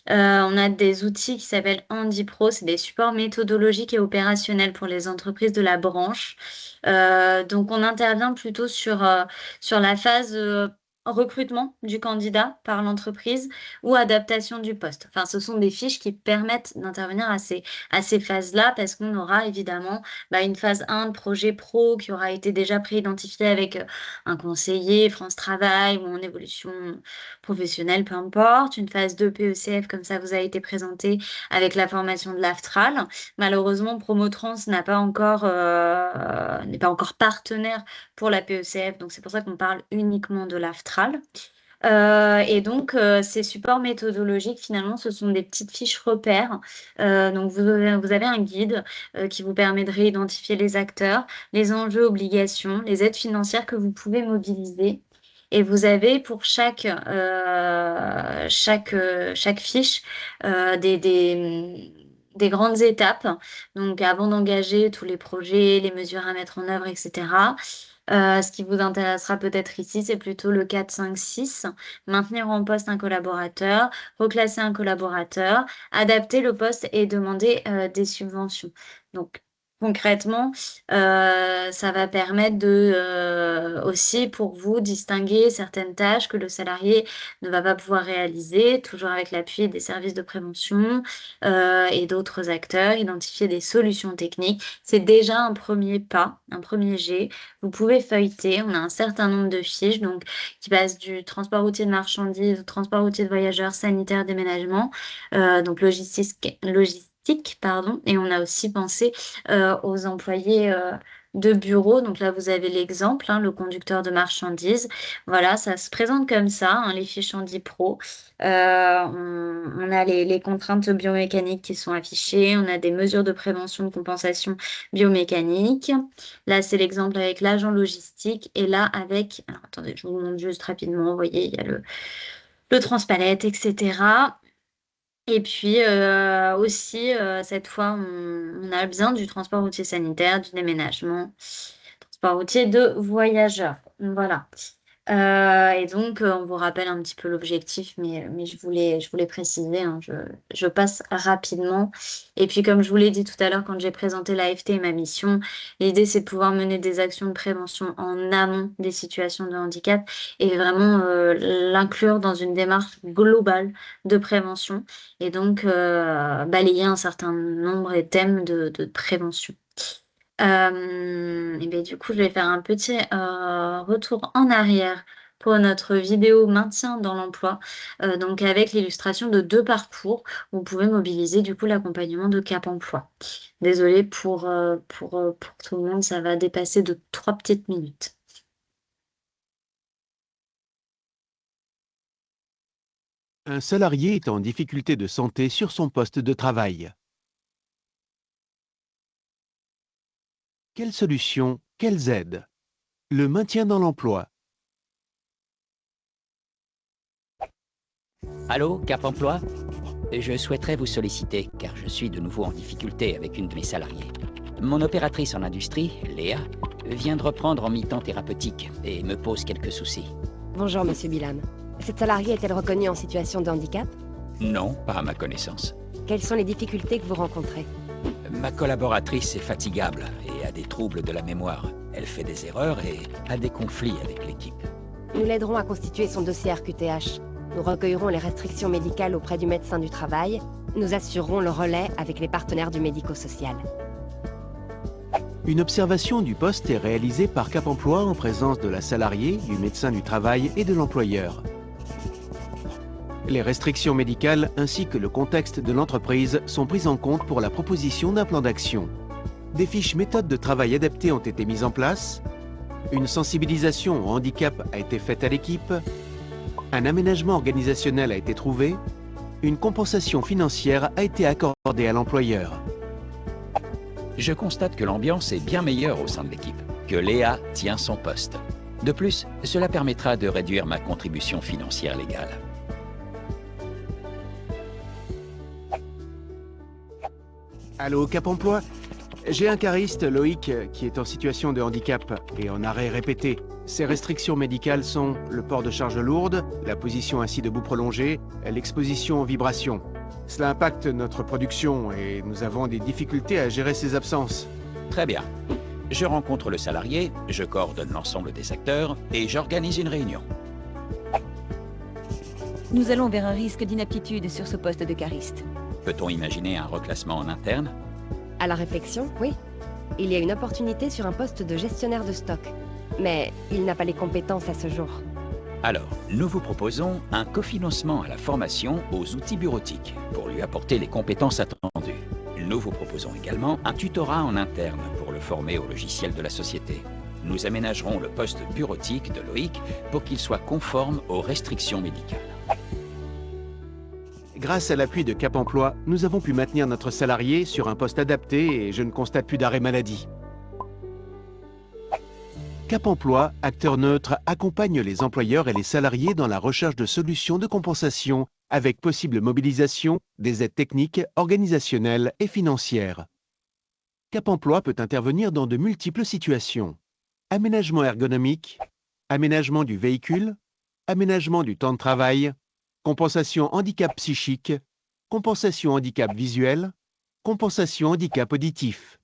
On a des outils qui s'appellent HandyPro. C'est des supports méthodologiques et opérationnels pour les entreprises de la branche. Donc, on intervient plutôt sur la phase recrutement du candidat par l'entreprise ou adaptation du poste. Enfin, ce sont des fiches qui permettent d'intervenir à ces phases-là parce qu'on aura évidemment une phase 1 de projet pro qui aura été déjà pré-identifiée avec un conseiller, France Travail ou en évolution professionnelle, peu importe. Une phase 2 PECF comme ça vous a été présenté avec la formation de l'AFTRAL. Malheureusement, Promotrans n'est pas encore partenaire pour la PECF, donc c'est pour ça qu'on parle uniquement de l'AFTRAL. Et donc, ces supports méthodologiques, finalement, ce sont des petites fiches repères. Donc, vous avez un guide qui vous permet de réidentifier les acteurs, les enjeux, obligations, les aides financières que vous pouvez mobiliser. Et vous avez pour chaque fiche des grandes étapes. Donc, avant d'engager tous les projets, les mesures à mettre en œuvre, etc. Ce qui vous intéressera peut-être ici, c'est plutôt le 4, 5, 6. Maintenir en poste un collaborateur, reclasser un collaborateur, adapter le poste et demander des subventions. Donc, concrètement, ça va permettre aussi pour vous distinguer certaines tâches que le salarié ne va pas pouvoir réaliser, toujours avec l'appui des services de prévention et d'autres acteurs, identifier des solutions techniques. C'est déjà un premier pas, un premier jet. Vous pouvez feuilleter, on a un certain nombre de fiches donc, qui passent du transport routier de marchandises, au transport routier de voyageurs, sanitaire, déménagement, donc logistique, pardon, et on a aussi pensé aux employés de bureau. Donc là, vous avez l'exemple, hein, le conducteur de marchandises. Voilà, ça se présente comme ça, hein, les fiches HandyPro. On a les contraintes biomécaniques qui sont affichées. On a des mesures de prévention de compensation biomécanique. Là, c'est l'exemple avec l'agent logistique. Et là, avec... Alors, attendez, je vous montre juste rapidement. Vous voyez, il y a le transpalette, etc. Et puis aussi, cette fois, on a besoin du transport routier sanitaire, du déménagement, transport routier de voyageurs. Voilà. Et donc, on vous rappelle un petit peu l'objectif, mais je voulais préciser, hein, je passe rapidement. Et puis, comme je vous l'ai dit tout à l'heure, quand j'ai présenté l'AFT et ma mission, l'idée, c'est de pouvoir mener des actions de prévention en amont des situations de handicap et vraiment l'inclure dans une démarche globale de prévention et donc balayer un certain nombre de thèmes de prévention. Et bien, du coup, je vais faire un petit retour en arrière pour notre vidéo maintien dans l'emploi, donc avec l'illustration de 2 parcours. Vous pouvez mobiliser du coup l'accompagnement de Cap Emploi. Désolée pour tout le monde, ça va dépasser de 3 petites minutes. Un salarié est en difficulté de santé sur son poste de travail. Quelles solutions, quelles aides? Le maintien dans l'emploi. Allô, Cap Emploi? Je souhaiterais vous solliciter, car je suis de nouveau en difficulté avec une de mes salariées. Mon opératrice en industrie, Léa, vient de reprendre en mi-temps thérapeutique et me pose quelques soucis. Bonjour, monsieur Bilan. Cette salariée est-elle reconnue en situation de handicap? Non, pas à ma connaissance. Quelles sont les difficultés que vous rencontrez? Ma collaboratrice est fatigable et a des troubles de la mémoire. Elle fait des erreurs et a des conflits avec l'équipe. Nous l'aiderons à constituer son dossier RQTH. Nous recueillerons les restrictions médicales auprès du médecin du travail. Nous assurerons le relais avec les partenaires du médico-social. Une observation du poste est réalisée par Cap Emploi en présence de la salariée, du médecin du travail et de l'employeur. Les restrictions médicales ainsi que le contexte de l'entreprise sont prises en compte pour la proposition d'un plan d'action. Des fiches méthodes de travail adaptées ont été mises en place. Une sensibilisation au handicap a été faite à l'équipe. Un aménagement organisationnel a été trouvé. Une compensation financière a été accordée à l'employeur. Je constate que l'ambiance est bien meilleure au sein de l'équipe, que Léa tient son poste. De plus, cela permettra de réduire ma contribution financière légale. Allô, Cap Emploi? J'ai un cariste, Loïc, qui est en situation de handicap et en arrêt répété. Ses restrictions médicales sont le port de charges lourdes, la position assis debout prolongée, l'exposition aux vibrations. Cela impacte notre production et nous avons des difficultés à gérer ses absences. Très bien. Je rencontre le salarié, je coordonne l'ensemble des acteurs et j'organise une réunion. Nous allons vers un risque d'inaptitude sur ce poste de cariste. Peut-on imaginer un reclassement en interne? À la réflexion, oui. Il y a une opportunité sur un poste de gestionnaire de stock. Mais il n'a pas les compétences à ce jour. Alors, nous vous proposons un cofinancement à la formation aux outils bureautiques pour lui apporter les compétences attendues. Nous vous proposons également un tutorat en interne pour le former au logiciel de la société. Nous aménagerons le poste bureautique de Loïc pour qu'il soit conforme aux restrictions médicales. Grâce à l'appui de Cap Emploi, nous avons pu maintenir notre salarié sur un poste adapté et je ne constate plus d'arrêt maladie. Cap Emploi, acteur neutre, accompagne les employeurs et les salariés dans la recherche de solutions de compensation avec possible mobilisation des aides techniques, organisationnelles et financières. Cap Emploi peut intervenir dans de multiples situations. Aménagement ergonomique, aménagement du véhicule, aménagement du temps de travail, compensation handicap psychique, compensation handicap visuel, compensation handicap auditif.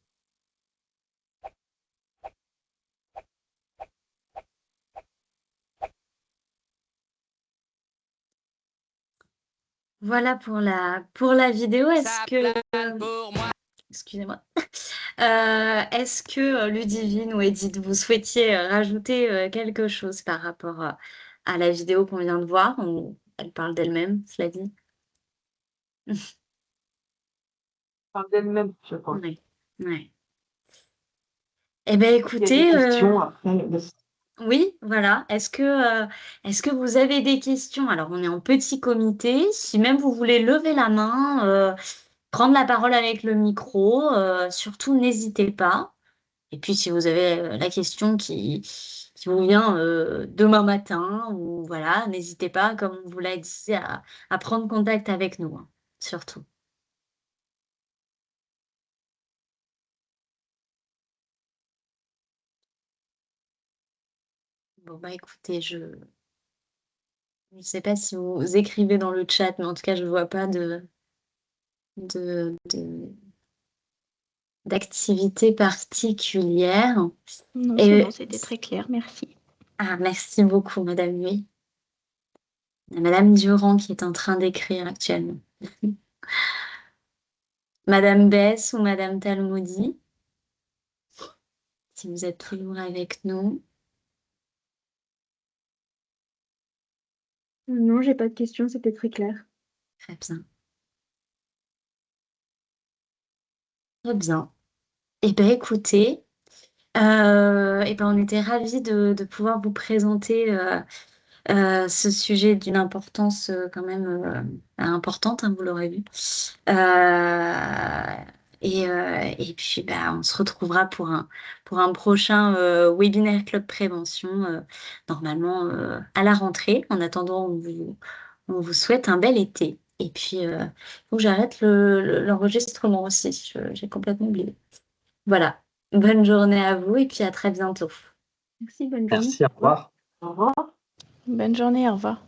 Voilà pour la vidéo. Est-ce que... Excusez-moi. Est-ce que Ludivine ou Edith, vous souhaitiez rajouter quelque chose par rapport à la vidéo qu'on vient de voir? Elle parle d'elle-même, cela dit. Parle d'elle-même, je pense. Ouais. Ouais. Eh bien, Il y a écoutez, des questions après. oui, voilà. Est-ce que vous avez des questions? Alors, on est en petit comité. Si même vous voulez lever la main, prendre la parole avec le micro, surtout n'hésitez pas. Et puis, si vous avez la question qui vous vient demain matin, ou voilà, n'hésitez pas, comme on vous l'a dit, à prendre contact avec nous, hein, surtout. Bon, bah écoutez, je ne sais pas si vous écrivez dans le chat, mais en tout cas, je ne vois pas d'activité particulière. Non, Et c'est bon, c'était très clair, merci. ah, merci beaucoup, Madame Nuit. Madame Durand qui est en train d'écrire actuellement. Madame Bess ou Madame Talmoudi, si vous êtes toujours avec nous. Non, j'ai pas de questions, c'était très clair. Très bien. Très bien. Eh bien, écoutez, on était ravis de pouvoir vous présenter ce sujet d'une importance quand même importante, hein, vous l'aurez vu. Et puis, bah, on se retrouvera pour un prochain webinaire Club Prévention, normalement à la rentrée. En attendant, on vous souhaite un bel été. Et puis, il faut que j'arrête l'enregistrement aussi. J'ai complètement oublié. Voilà. Bonne journée à vous et puis à très bientôt. Merci, bonne journée. Merci, au revoir. Au revoir. Bonne journée, au revoir.